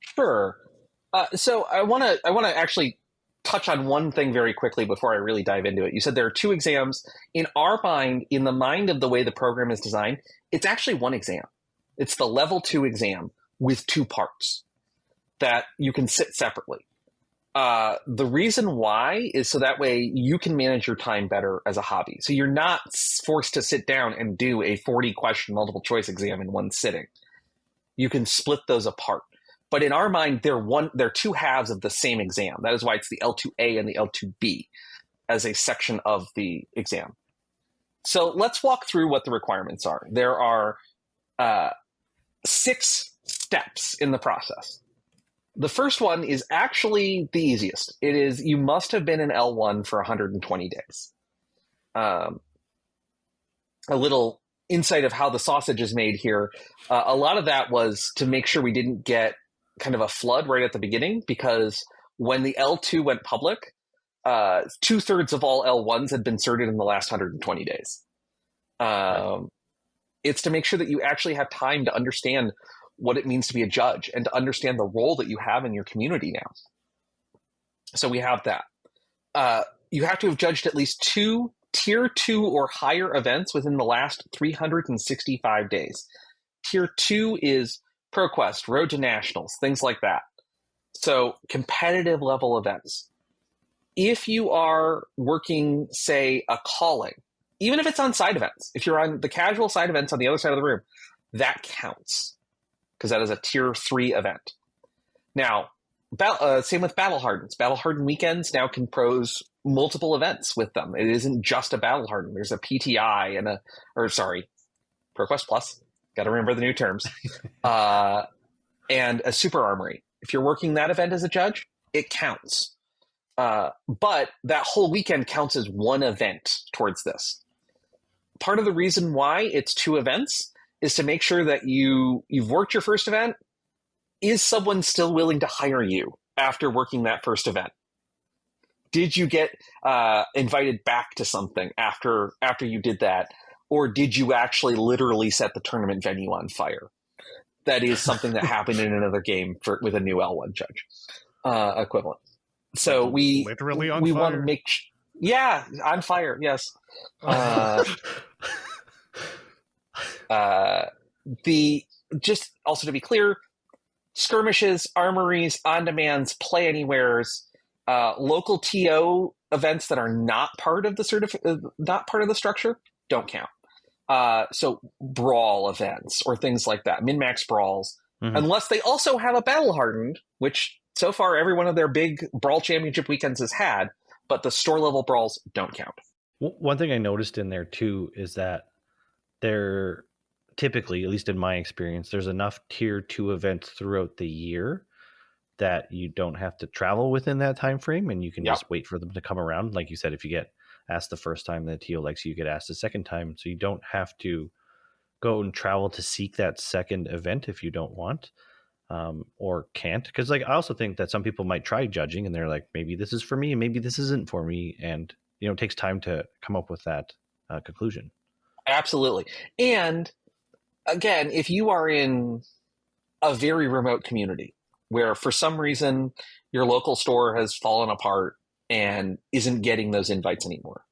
Sure. So I want to actually touch on one thing very quickly before I really dive into it. You said there are 2 exams. In our mind, in the mind of the way the program is designed, it's actually 1 exam. It's the level 2 exam with 2 parts that you can sit separately. The reason why is so that way you can manage your time better as a hobby. So you're not forced to sit down and do a 40-question multiple choice exam in one sitting. You can split those apart. But in our mind, they're 2 halves of the same exam. That is why it's the L2A and the L2B as a section of the exam. So let's walk through what the requirements are. There are 6 steps in the process. The first one is actually the easiest. It is, you must have been in L1 for 120 days. A little insight of how the sausage is made here. A lot of that was to make sure we didn't get kind of a flood right at the beginning, because when the L2 went public, 2/3 of all L1s had been certed in the last 120 days. It's to make sure that you actually have time to understand what it means to be a judge and to understand the role that you have in your community now. So we have that. You have to have judged at least 2 tier 2 or higher events within the last 365 days. Tier 2 is ProQuest, Road to Nationals, things like that. So competitive level events. If you are working, say, a calling, even if it's on side events, if you're on the casual side events on the other side of the room, that counts, because that is a tier 3 event. Now, same with Battle Hardens. Battle Harden weekends now can pose multiple events with them. It isn't just a Battle Harden. There's a PTI and ProQuest Plus. Got to remember the new terms. And a Super Armory. If you're working that event as a judge, it counts. But that whole weekend counts as 1 event towards this. Part of the reason why it's 2 events is to make sure that you've worked your first event. Is someone still willing to hire you after working that first event? Did you get invited back to something after you did that? Or did you actually literally set the tournament venue on fire? That is something that happened in another game with a new L1 judge equivalent. So we
literally on
we
fire?
want to make on fire. Yes. Just also to be clear, skirmishes, armories, on demands, play anywheres, local TO events that are not part of the not part of the structure don't count. So brawl events or things like that, min-max brawls, unless they also have a battle hardened, which so far every one of their big brawl championship weekends has had, but the store level brawls don't count.
One thing I noticed in there too is that there typically, at least in my experience, there's enough tier 2 events throughout the year that you don't have to travel within that time frame, and you can just wait for them to come around. Like you said, if you get asked the first time the TO likes you get asked the second time, so you don't have to go and travel to seek that second event if you don't want or can't. Because I also think that some people might try judging and they're like, maybe this is for me, maybe this isn't for me, and it takes time to come up with that conclusion.
Absolutely. And again, if you are in a very remote community where for some reason your local store has fallen apart and isn't getting those invites anymore,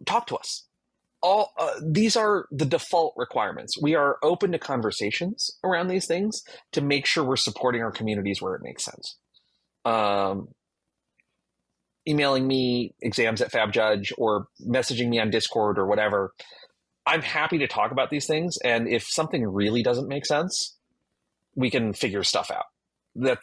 talk to us. these are the default requirements. We are open to conversations around these things to make sure we're supporting our communities where it makes sense. Emailing me exams at FabJudge or messaging me on Discord or whatever, I'm happy to talk about these things. And if something really doesn't make sense, we can figure stuff out.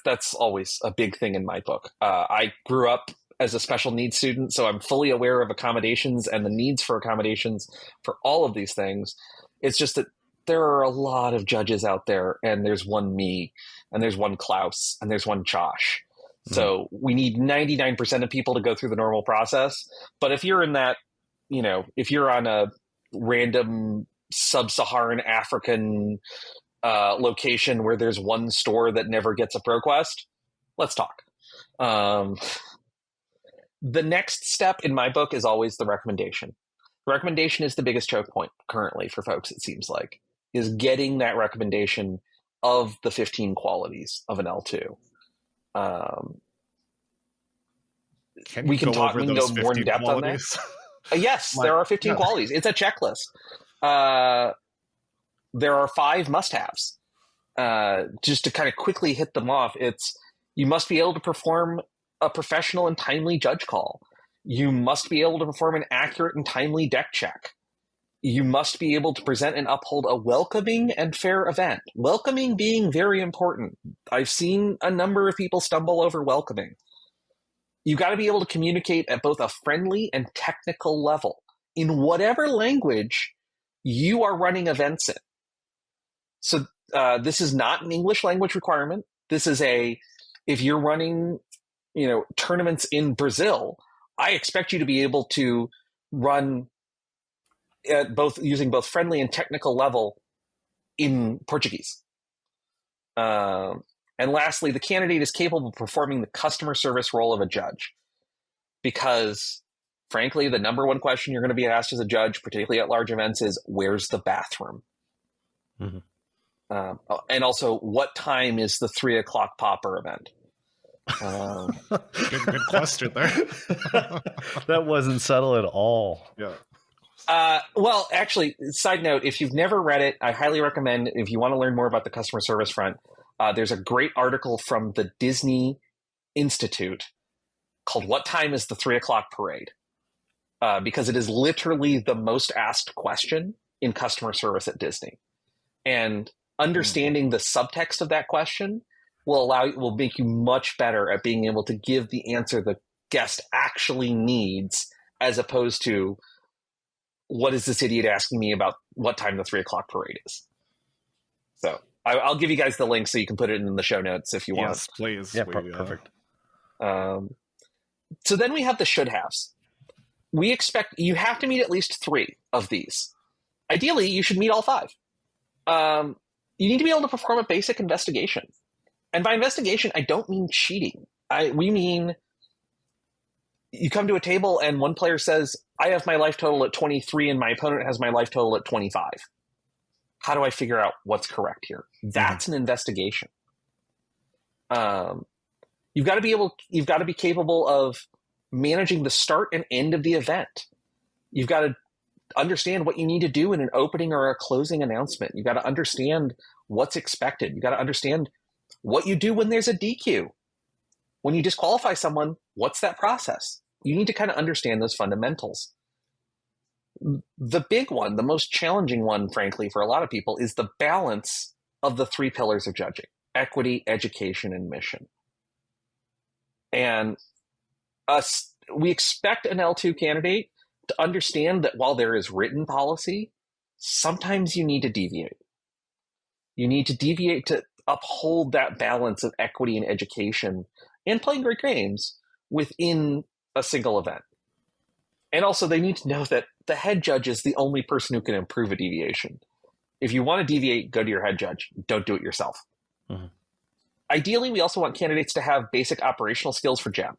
That's always a big thing in my book. I grew up as a special needs student, so I'm fully aware of accommodations and the needs for accommodations for all of these things. It's just that there are a lot of judges out there, and there's one me, and there's one Klaus, and there's one Josh. So we need 99% of people to go through the normal process. But if you're in that, if you're on a random sub-Saharan African location where there's one store that never gets a ProQuest, let's talk. The next step in my book is always the recommendation. The recommendation is the biggest choke point currently for folks, it seems like, is getting that recommendation of the 15 qualities of an L2. We can go more in depth qualities? On that. Yes, there are 15 qualities. It's a checklist. There are 5 must-haves. Just to kind of quickly hit them off, you must be able to perform a professional and timely judge call. You must be able to perform an accurate and timely deck check. You must be able to present and uphold a welcoming and fair event. Welcoming being very important. I've seen a number of people stumble over welcoming. You got to be able to communicate at both a friendly and technical level in whatever language you are running events in. So this is not an English language requirement. This is if you're running, tournaments in Brazil, I expect you to be able to run using both friendly and technical level in Portuguese. And lastly, the candidate is capable of performing the customer service role of a judge, because frankly, the number one question you're going to be asked as a judge, particularly at large events, is where's the bathroom? And also, what time is the 3:00 popper event?
Good question there.
That wasn't subtle at all.
Yeah.
Well, actually, side note, if you've never read it, I highly recommend, if you want to learn more about the customer service front, there's a great article from the Disney Institute called What Time is the 3:00 Parade? Because it is literally the most asked question in customer service at Disney. And understanding the subtext of that question will make you much better at being able to give the answer the guest actually needs, as opposed to, what is this idiot asking me about what time the 3:00 parade is? So I'll give you guys the link so you can put it in the show notes if you want.
Yes, please.
Yeah, perfect.
So then we have the should-haves. We expect you have to meet at least 3 of these. Ideally, you should meet all 5. You need to be able to perform a basic investigation. And by investigation, I don't mean cheating. We mean you come to a table and one player says, I have my life total at 23 and my opponent has my life total at 25. How do I figure out what's correct here? That's an investigation. You've got to be capable of managing the start and end of the event. You've got to understand what you need to do in an opening or a closing announcement. You've got to understand what's expected. You've got to understand what you do when there's a DQ. When you disqualify someone, what's that process? You need to kind of understand those fundamentals. The big one, the most challenging one, frankly, for a lot of people, is the balance of the 3 pillars of judging: equity, education, and mission. And we expect an L2 candidate to understand that while there is written policy, sometimes you need to deviate. You need to deviate to uphold that balance of equity and education and playing great games within a single event. And also, they need to know that the head judge is the only person who can improve a deviation. If you want to deviate, go to your head judge. Don't do it yourself. Ideally, we also want candidates to have basic operational skills for Gem.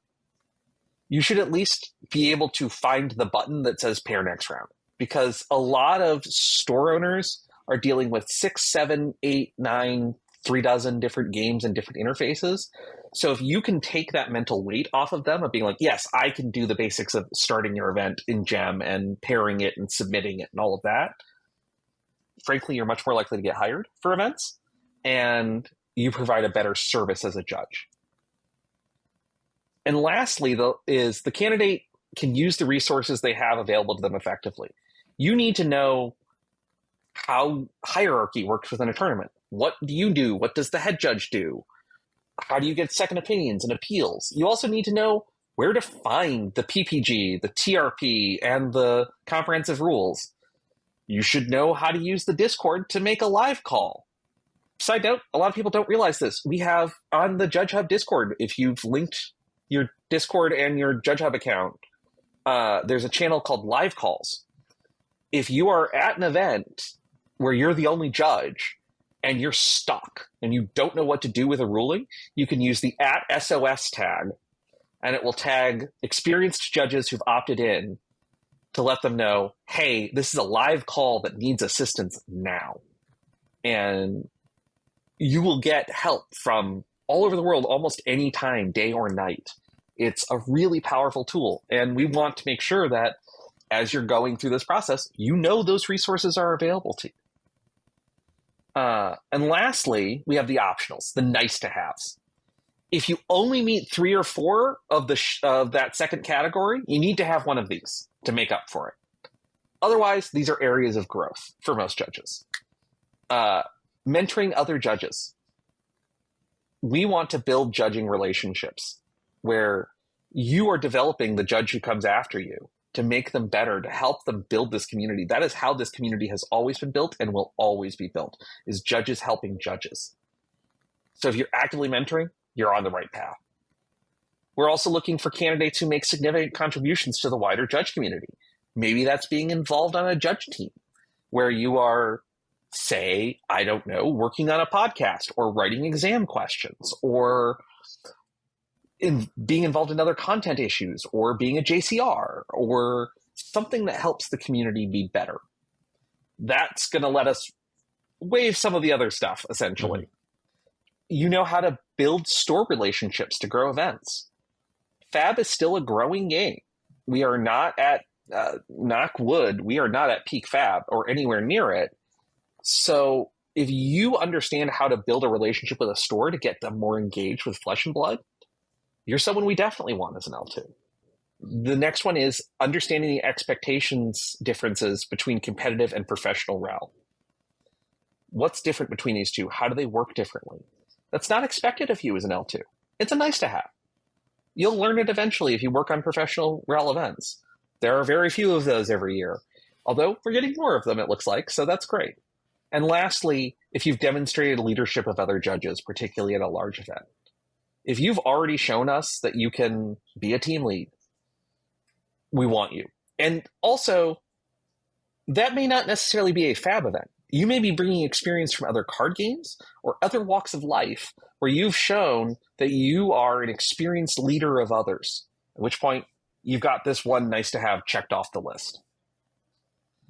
You should at least be able to find the button that says pair next round, because a lot of store owners are dealing with 6, 7, 8, 9, 36 different games and different interfaces. So if you can take that mental weight off of them of being like, yes, I can do the basics of starting your event in Gem and pairing it and submitting it and all of that, frankly, you're much more likely to get hired for events, and you provide a better service as a judge. And lastly, though, is the candidate can use the resources they have available to them effectively. You need to know how hierarchy works within a tournament. What do you do? What does the head judge do? How do you get second opinions and appeals? You also need to know where to find the PPG, the TRP, and the comprehensive rules. You should know how to use the Discord to make a live call. Side note, a lot of people don't realize this. We have on the Judge Hub Discord, if you've linked your Discord and your Judge Hub account, there's a channel called Live Calls. If you are at an event where you're the only judge and you're stuck and you don't know what to do with a ruling, you can use the @SOS tag, and it will tag experienced judges who've opted in to let them know, hey, this is a live call that needs assistance now. And you will get help from all over the world almost any time, day or night. It's a really powerful tool. And we want to make sure that as you're going through this process, you know those resources are available to you. And lastly, we have the optionals, the nice to haves. If you only meet 3 or 4 of that second category, you need to have one of these to make up for it. Otherwise, these are areas of growth for most judges. Mentoring other judges. We want to build judging relationships where you are developing the judge who comes after you to make them better, to help them build this community. That is how this community has always been built and will always be built, is judges helping judges. So if you're actively mentoring, you're on the right path. We're also looking for candidates who make significant contributions to the wider judge community. Maybe that's being involved on a judge team where you are, say, I don't know, working on a podcast or writing exam questions or being involved in other content issues or being a JCR or something that helps the community be better. That's going to let us waive some of the other stuff, essentially. Mm-hmm. You know how to build store relationships to grow events. Fab is still a growing game. We are not at, knock wood, we are not at peak Fab or anywhere near it. So if you understand how to build a relationship with a store to get them more engaged with Flesh and Blood, you're someone we definitely want as an L2. The next one is understanding the expectations differences between competitive and professional realm. What's different between these two? How do they work differently? That's not expected of you as an L2. It's a nice to have. You'll learn it eventually if you work on professional REL events. There are very few of those every year, although we're getting more of them, it looks like, so that's great. And lastly, if you've demonstrated leadership of other judges, particularly at a large event. If you've already shown us that you can be a team lead, we want you. And also, that may not necessarily be a Fab event. You may be bringing experience from other card games or other walks of life where you've shown that you are an experienced leader of others, at which point you've got this one nice to have checked off the list.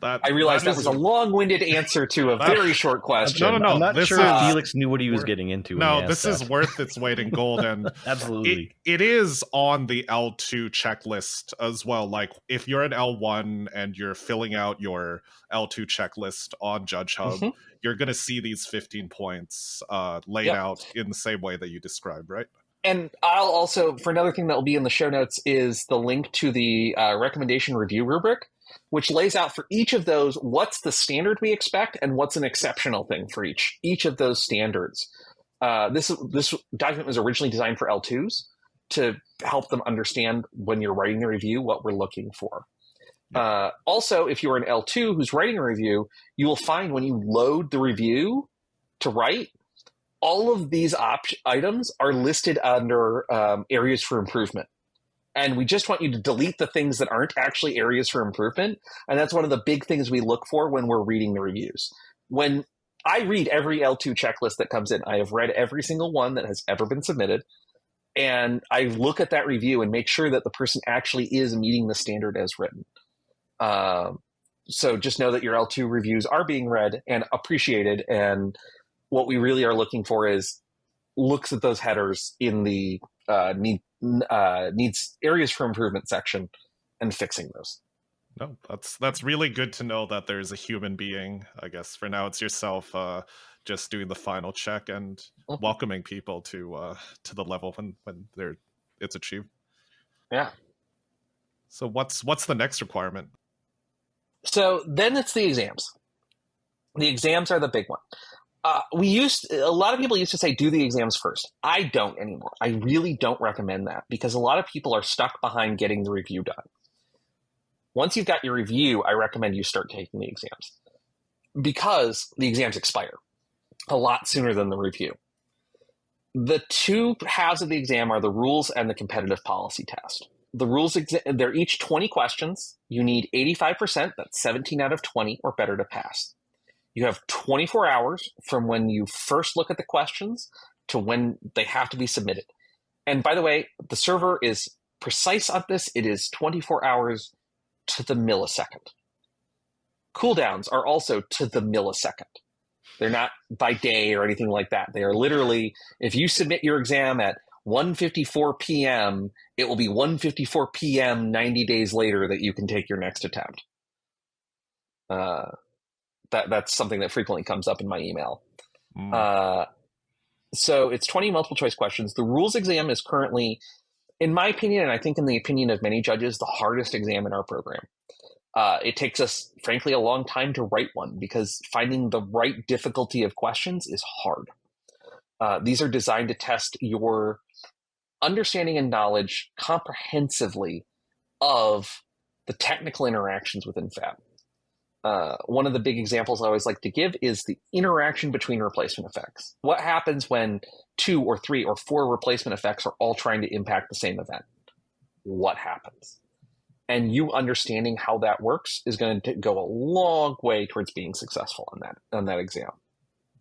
I realized that was a long-winded answer to a very short question.
No. I'm not sure if Felix knew what he was getting into.
No, this is worth its weight in gold. And
absolutely.
It is on the L2 checklist as well. Like if you're an L1 and you're filling out your L2 checklist on Judge Hub, you're going to see these 15 points laid out in the same way that you described, right?
And I'll also, for another thing that will be in the show notes, is the link to the recommendation review rubric, which lays out for each of those what's the standard we expect and what's an exceptional thing for each of those standards. This document was originally designed for L2s to help them understand when you're writing the review what we're looking for. Also, if you're an L2 who's writing a review, you will find when you load the review to write, all of these items are listed under areas for improvement. And we just want you to delete the things that aren't actually areas for improvement. And that's one of the big things we look for when we're reading the reviews. When I read every L2 checklist that comes in, I have read every single one that has ever been submitted. And I look at that review and make sure that the person actually is meeting the standard as written. So just know that your L2 reviews are being read and appreciated. And what we really are looking for is looks at those headers in the needs areas for improvement section and fixing those.
No, that's really good to know that there's a human being. I guess for now it's yourself just doing the final check and welcoming people to the level when it's achieved.
Yeah.
So what's the next requirement?
So then it's the exams. The exams are the big one. A lot of people used to say do the exams first. I don't anymore. I really don't recommend that because a lot of people are stuck behind getting the review done. Once you've got your review, I recommend you start taking the exams because the exams expire a lot sooner than the review. The two halves of the exam are the rules and the competitive policy test. The rules, they're each 20 questions. You need 85%, that's 17 out of 20 or better to pass. You have 24 hours from when you first look at the questions to when they have to be submitted. And by the way, the server is precise on this. It is 24 hours to the millisecond. Cooldowns are also to the millisecond. They're not by day or anything like that. They are literally, if you submit your exam at 1:54 p.m., it will be 1:54 p.m. 90 days later that you can take your next attempt. That's something that frequently comes up in my email. So it's 20 multiple choice questions. The rules exam is currently, in my opinion, and I think in the opinion of many judges, the hardest exam in our program. It takes us, frankly, a long time to write one because finding the right difficulty of questions is hard. These are designed to test your understanding and knowledge comprehensively of the technical interactions within Fab. One of the big examples I always like to give is the interaction between replacement effects. What happens when 2 or 3 or 4 replacement effects are all trying to impact the same event? What happens? And you understanding how that works is going to go a long way towards being successful on that exam.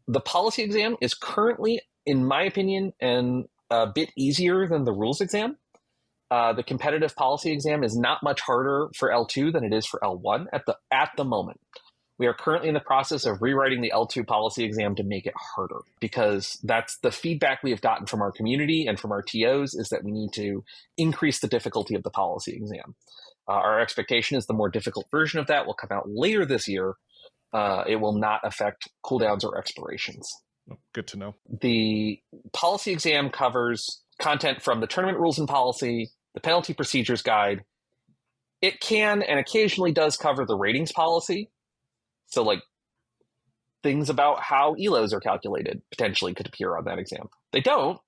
The policy exam is currently, in my opinion, a bit easier than the rules exam. The competitive policy exam is not much harder for L2 than it is for L1 at the moment. We are currently in the process of rewriting the L2 policy exam to make it harder because that's the feedback we have gotten from our community and from our TOs is that we need to increase the difficulty of the policy exam. Our expectation is the more difficult version of that will come out later this year. It will not affect cooldowns or expirations.
Good to know.
The policy exam covers content from the tournament rules and policy, the penalty procedures guide. It can and occasionally does cover the ratings policy. So like things about how ELOs are calculated potentially could appear on that exam. They don't,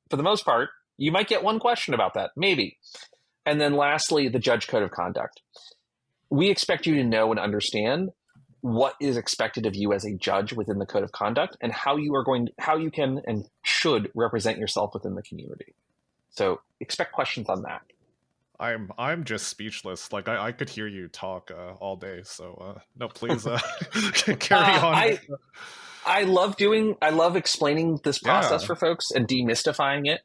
for the most part. You might get one question about that, maybe. And then lastly, the judge code of conduct. We expect you to know and understand what is expected of you as a judge within the code of conduct and how you can and should represent yourself within the community. So expect questions on that.
I'm just speechless. Like I could hear you talk all day. So no, please carry on.
I love explaining this process for folks and demystifying it.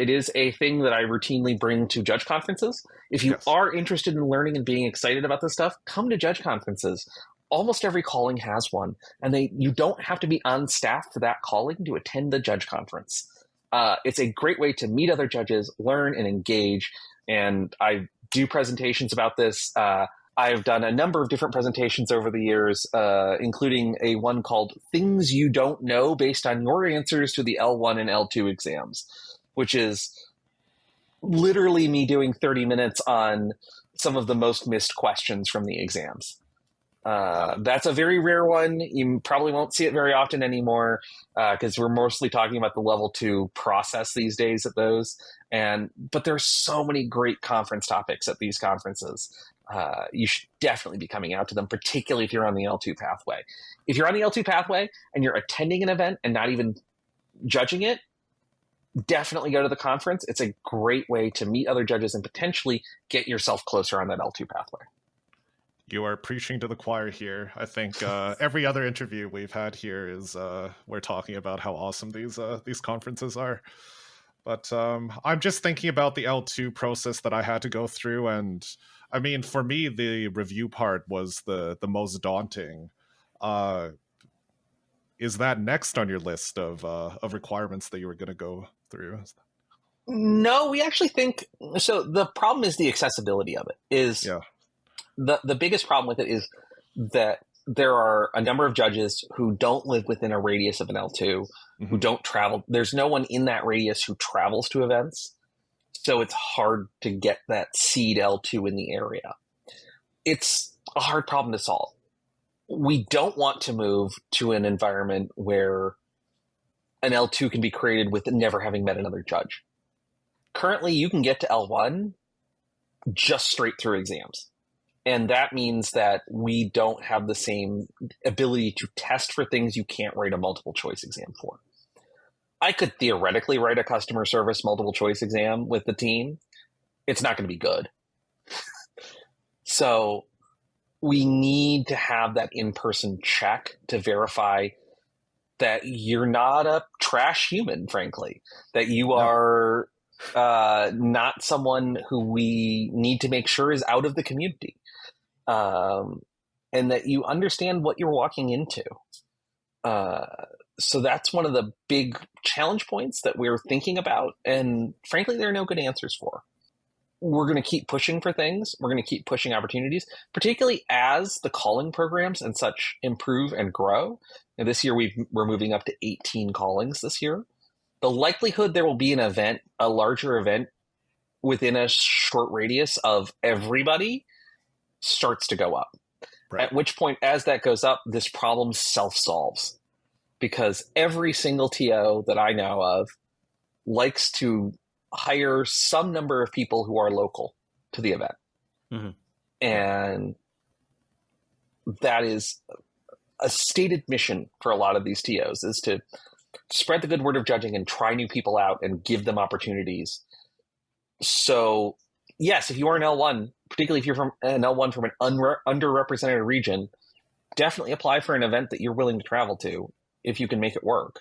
It is a thing that I routinely bring to judge conferences. If you are interested in learning and being excited about this stuff, come to judge conferences. Almost every calling has one, and you don't have to be on staff for that calling to attend the judge conference. It's a great way to meet other judges, learn, and engage. And I do presentations about this. I've done a number of different presentations over the years, including a one called Things You Don't Know Based on Your Answers to the L1 and L2 exams, which is literally me doing 30 minutes on some of the most missed questions from the exams. That's a very rare one. You probably won't see it very often anymore because we're mostly talking about the level 2 process these days at those. But there's so many great conference topics at these conferences. You should definitely be coming out to them, particularly if you're on the L2 pathway. If you're on the L2 pathway and you're attending an event and not even judging it, definitely go to the conference. It's a great way to meet other judges and potentially get yourself closer on that L2 pathway.
You are preaching to the choir here. I think every other interview we've had here is we're talking about how awesome these conferences are. But I'm just thinking about the L2 process that I had to go through, and I mean, for me, the review part was the most daunting. is that next on your list of requirements that you were going to go through?
No, we actually think so. The problem is the accessibility of it. The biggest problem with it is that there are a number of judges who don't live within a radius of an L2, who don't travel. There's no one in that radius who travels to events. So it's hard to get that seed L2 in the area. It's a hard problem to solve. We don't want to move to an environment where an L2 can be created with never having met another judge. Currently, you can get to L1 just straight through exams. And that means that we don't have the same ability to test for things you can't write a multiple choice exam for. I could theoretically write a customer service multiple choice exam with the team. It's not going to be good. So we need to have that in-person check to verify that you're not a trash human, frankly, that you are not someone who we need to make sure is out of the community. And that you understand what you're walking into. So that's one of the big challenge points that we're thinking about. And frankly, there are no good answers for. We're going to keep pushing for things. We're going to keep pushing opportunities, particularly as the calling programs and such improve and grow. And this year, we're moving up to 18 callings this year. The likelihood there will be an event, a larger event within a short radius of everybody starts to go up. Right. At which point, as that goes up, this problem self-solves, because every single TO that I know of likes to hire some number of people who are local to the event. And that is a stated mission for a lot of these TOs, is to spread the good word of judging and try new people out and give them opportunities. So yes, if you are an L1, particularly if you're from an L1 from an underrepresented region, definitely apply for an event that you're willing to travel to if you can make it work.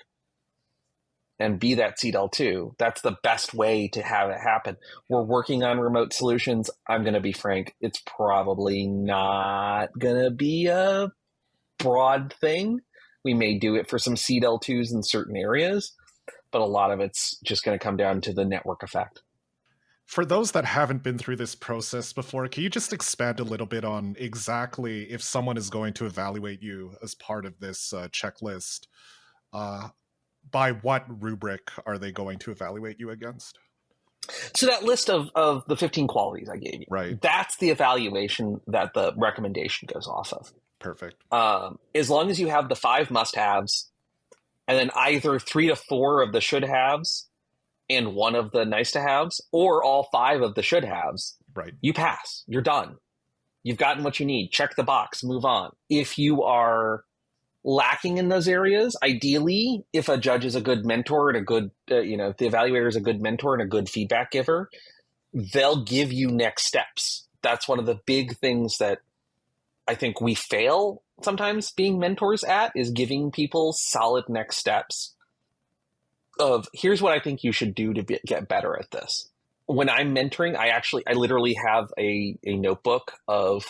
And be that seed L2. That's the best way to have it happen. We're working on remote solutions. I'm going to be frank. It's probably not going to be a broad thing. We may do it for some seed L2s in certain areas, but a lot of it's just going to come down to the network effect.
For those that haven't been through this process before, can you just expand a little bit on exactly if someone is going to evaluate you as part of this checklist, by what rubric are they going to evaluate you against?
So that list of the 15 qualities I gave you,
right?
That's the evaluation that the recommendation goes off of.
Perfect.
As long as you have the 5 must-haves and then either 3 to 4 of the should-haves and 1 of the nice-to-haves, or all 5 of the should-haves,
right?
You pass. You're done. You've gotten what you need. Check the box. Move on. If you are lacking in those areas, ideally, if a judge is a good mentor and a good, if the evaluator is a good mentor and a good feedback giver, they'll give you next steps. That's one of the big things that I think we fail sometimes being mentors at, is giving people solid next steps of, here's what I think you should do to get better at this. When I'm mentoring, I literally have a notebook of,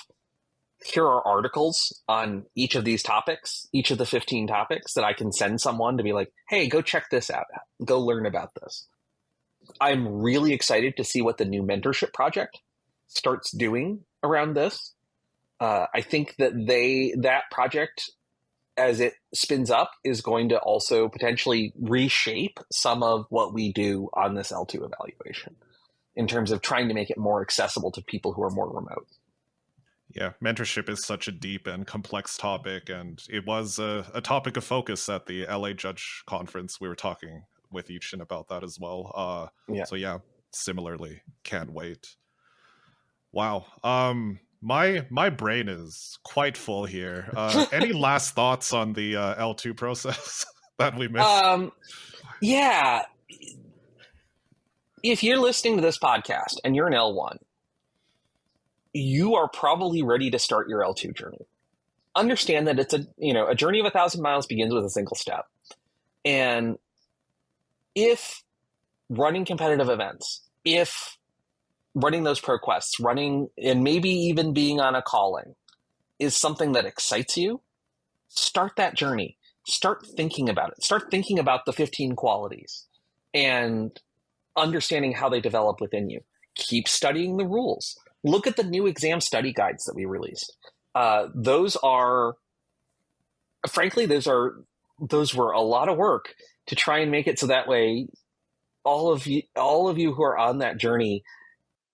here are articles on each of these topics, each of the 15 topics that I can send someone to be like, hey, go check this out. Go learn about this. I'm really excited to see what the new mentorship project starts doing around this. I think that that project, as it spins up, is going to also potentially reshape some of what we do on this L2 evaluation in terms of trying to make it more accessible to people who are more remote.
Yeah, mentorship is such a deep and complex topic, and it was a topic of focus at the LA Judge Conference. We were talking with Ichin about that as well. So yeah, similarly, can't wait. Wow. My brain is quite full here. Any last thoughts on the L2 process that we missed?
Yeah. If you're listening to this podcast and you're an L1, you are probably ready to start your L2 journey. Understand that it's a journey of 1,000 miles begins with a single step. And if running competitive events, if running those pro quests, running and maybe even being on a calling is something that excites you, start that journey. start thinking about it. Start thinking about the 15 qualities and understanding how they develop within you. Keep studying the rules. Look at the new exam study guides that we released. Those were a lot of work to try and make it so that way all of you who are on that journey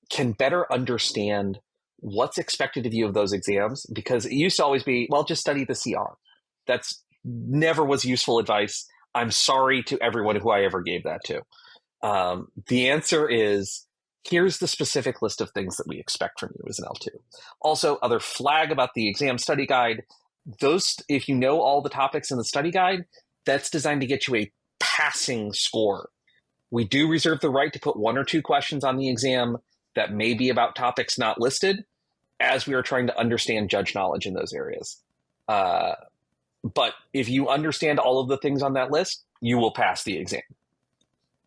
can better understand what's expected of you of those exams, because it used to always be, well, just study the CR. That's never was useful advice. I'm sorry to everyone who I ever gave that to. The answer is, here's the specific list of things that we expect from you as an L2. Also, other flag about the exam study guide, those, if you know all the topics in the study guide, that's designed to get you a passing score. We do reserve the right to put 1 or 2 questions on the exam that may be about topics not listed, as we are trying to understand judge knowledge in those areas. But if you understand all of the things on that list, you will pass the exam.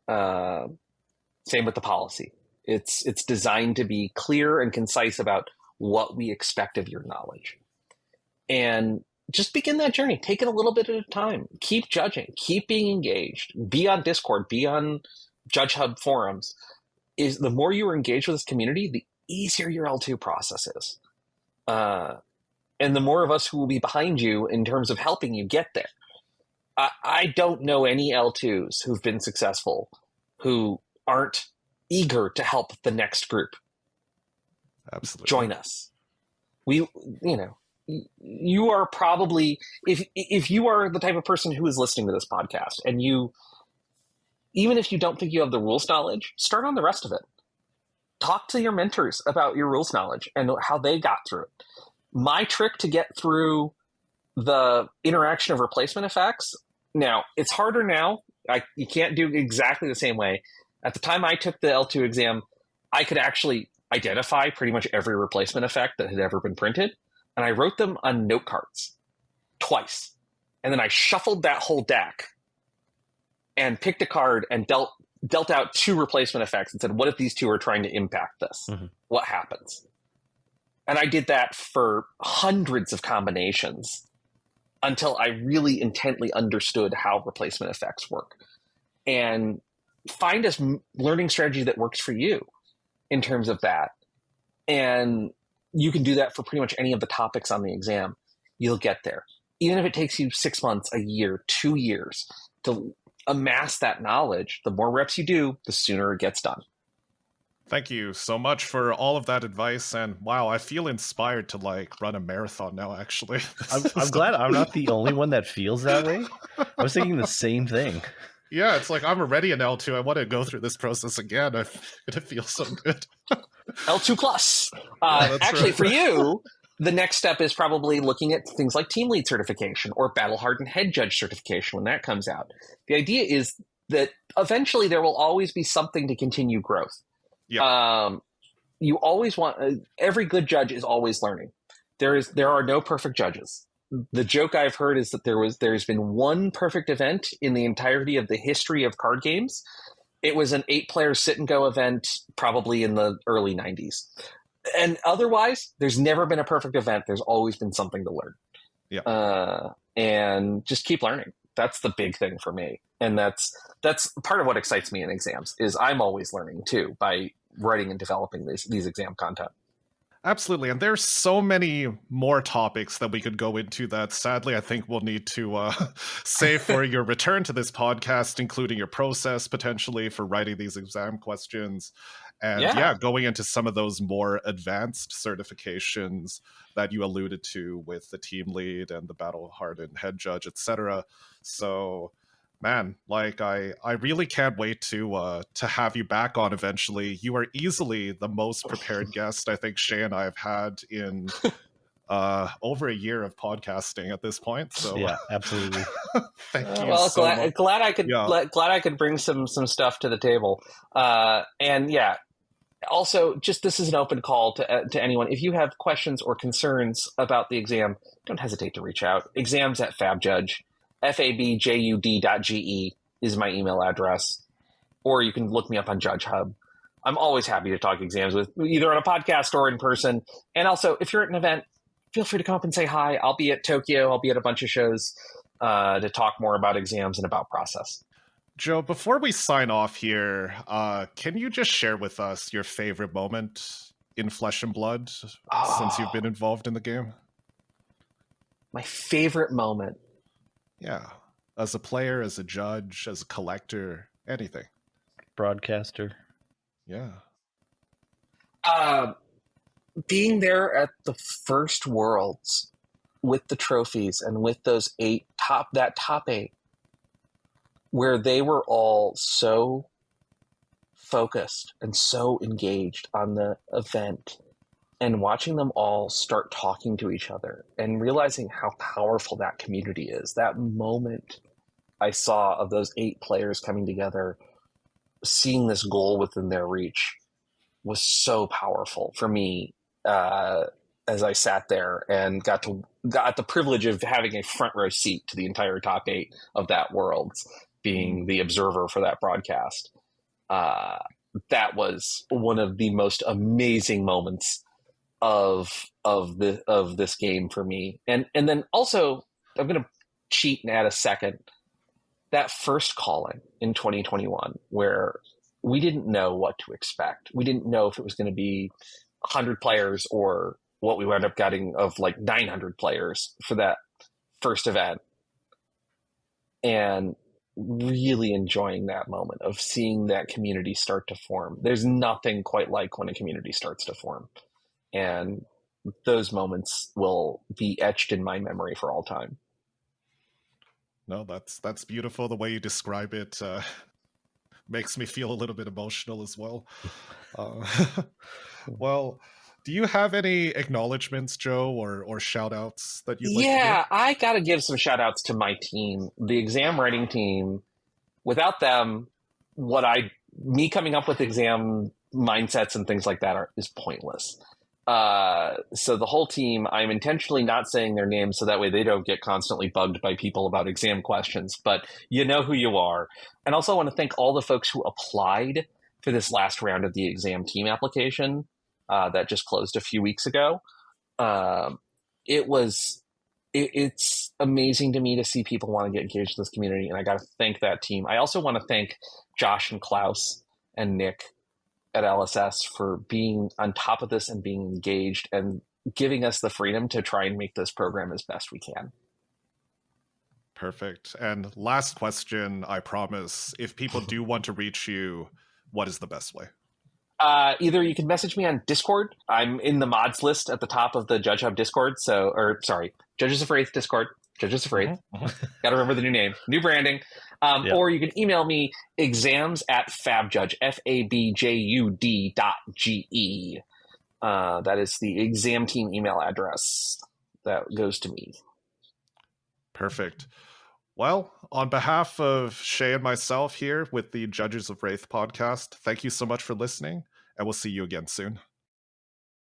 Same with the policy. It's designed to be clear and concise about what we expect of your knowledge. And just begin that journey. Take it a little bit at a time. Keep judging. Keep being engaged. Be on Discord. Be on Judge Hub forums. The more you are engaged with this community, the easier your L2 process is. And the more of us who will be behind you in terms of helping you get there. I don't know any L2s who've been successful who aren't eager to help the next group.
Absolutely.
Join us. You are probably, if you are the type of person who is listening to this podcast, and even if you don't think you have the rules knowledge, start on the rest of it. Talk to your mentors about your rules knowledge and how they got through it. My trick to get through the interaction of replacement effects, now, it's harder now. You can't do exactly the same way. At the time I took the L2 exam, I could actually identify pretty much every replacement effect that had ever been printed, and I wrote them on note cards twice. And then I shuffled that whole deck and picked a card and dealt out 2 replacement effects and said, what if these 2 are trying to impact this? Mm-hmm. What happens? And I did that for hundreds of combinations until I really intently understood how replacement effects work. And find a learning strategy that works for you in terms of that. And you can do that for pretty much any of the topics on the exam. You'll get there. Even if it takes you 6 months, a year, 2 years to amass that knowledge, the more reps you do, the sooner it gets done.
Thank you so much for all of that advice. And wow, I feel inspired to run a marathon now, actually.
I'm glad I'm not the only one that feels that way. I was thinking the same thing.
Yeah, it's like I'm already an L2. I want to go through this process again. It feels so good.
L2 plus. Actually, for you, the next step is probably looking at things like team lead certification or battle hardened head judge certification when that comes out. The idea is that eventually there will always be something to continue growth. Yeah. You always want every good judge is always learning. There are no perfect judges. The joke I've heard is that there's been one perfect event in the entirety of the history of card games. It was an 8-player sit and go event, probably in the early 90s. And otherwise, there's never been a perfect event. There's always been something to learn. Yeah. And just keep learning. That's the big thing for me. And that's part of what excites me in exams is I'm always learning too by writing and developing these exam content.
Absolutely. And there's so many more topics that we could go into that sadly I think we'll need to save for your return to this podcast, including your process potentially for writing these exam questions. And going into some of those more advanced certifications that you alluded to with the team lead and the battle hardened head judge, etc. So man, I really can't wait to have you back on eventually. You are easily the most prepared guest I think Shay and I have had in over a year of podcasting at this point. So
yeah, absolutely.
Thank you. Well, so much.
Glad I could bring some stuff to the table. And yeah, also just this is an open call to anyone. If you have questions or concerns about the exam, don't hesitate to reach out. exams@fabjudge. fabjud.ge is my email address, or you can look me up on Judge Hub. I'm always happy to talk exams with either on a podcast or in person. And also, if you're at an event, feel free to come up and say hi. I'll be at Tokyo. I'll be at a bunch of shows. to talk more about exams and about process.
Joe, before we sign off here, can you just share with us your favorite moment in Flesh and Blood since you've been involved in the game?
My favorite moment.
Yeah. As a player, as a judge, as a collector, anything.
Broadcaster.
Yeah.
Being there at the first Worlds with the trophies and with those top 8, where they were all so focused and so engaged on the event, and watching them all start talking to each other and realizing how powerful that community is. That moment I saw of those 8 players coming together, seeing this goal within their reach, was so powerful for me. As I sat there and got the privilege of having a front row seat to the entire top 8 of that Worlds, being the observer for that broadcast. That was one of the most amazing moments of this game for me. And then also, I'm going to cheat and add a second. That first calling in 2021, where we didn't know what to expect. We didn't know if it was going to be 100 players or what we wound up getting of like 900 players for that first event. And really enjoying that moment of seeing that community start to form. There's nothing quite like when a community starts to form. And those moments will be etched in my memory for all time.
No, that's beautiful. The way you describe it makes me feel a little bit emotional as well. Well, do you have any acknowledgements, Joe, or shout outs that you'd like to give?
Yeah, I got to give some shout outs to my team, the exam writing team. Without them, me coming up with exam mindsets and things like that is pointless. So the whole team, I'm intentionally not saying their names so that way they don't get constantly bugged by people about exam questions, but you know who you are. And also I want to thank all the folks who applied for this last round of the exam team application that just closed a few weeks ago. It's amazing to me to see people want to get engaged in this community, and I got to thank that team. I also want to thank Josh and Klaus and Nick at LSS for being on top of this and being engaged and giving us the freedom to try and make this program as best we can.
Perfect. And last question, I promise, if people do want to reach you, what is the best way?
Either you can message me on Discord. I'm in the mods list at the top of the Judge Hub Discord. Judges of Rathe Discord. Judges of Rathe. Got to remember the new name, new branding. Or you can email me exams@fabjudge, FABJUD.GE. That is the exam team email address that goes to me.
Perfect. Well, on behalf of Shay and myself here with the Judges of Rathe podcast, thank you so much for listening, and we'll see you again soon.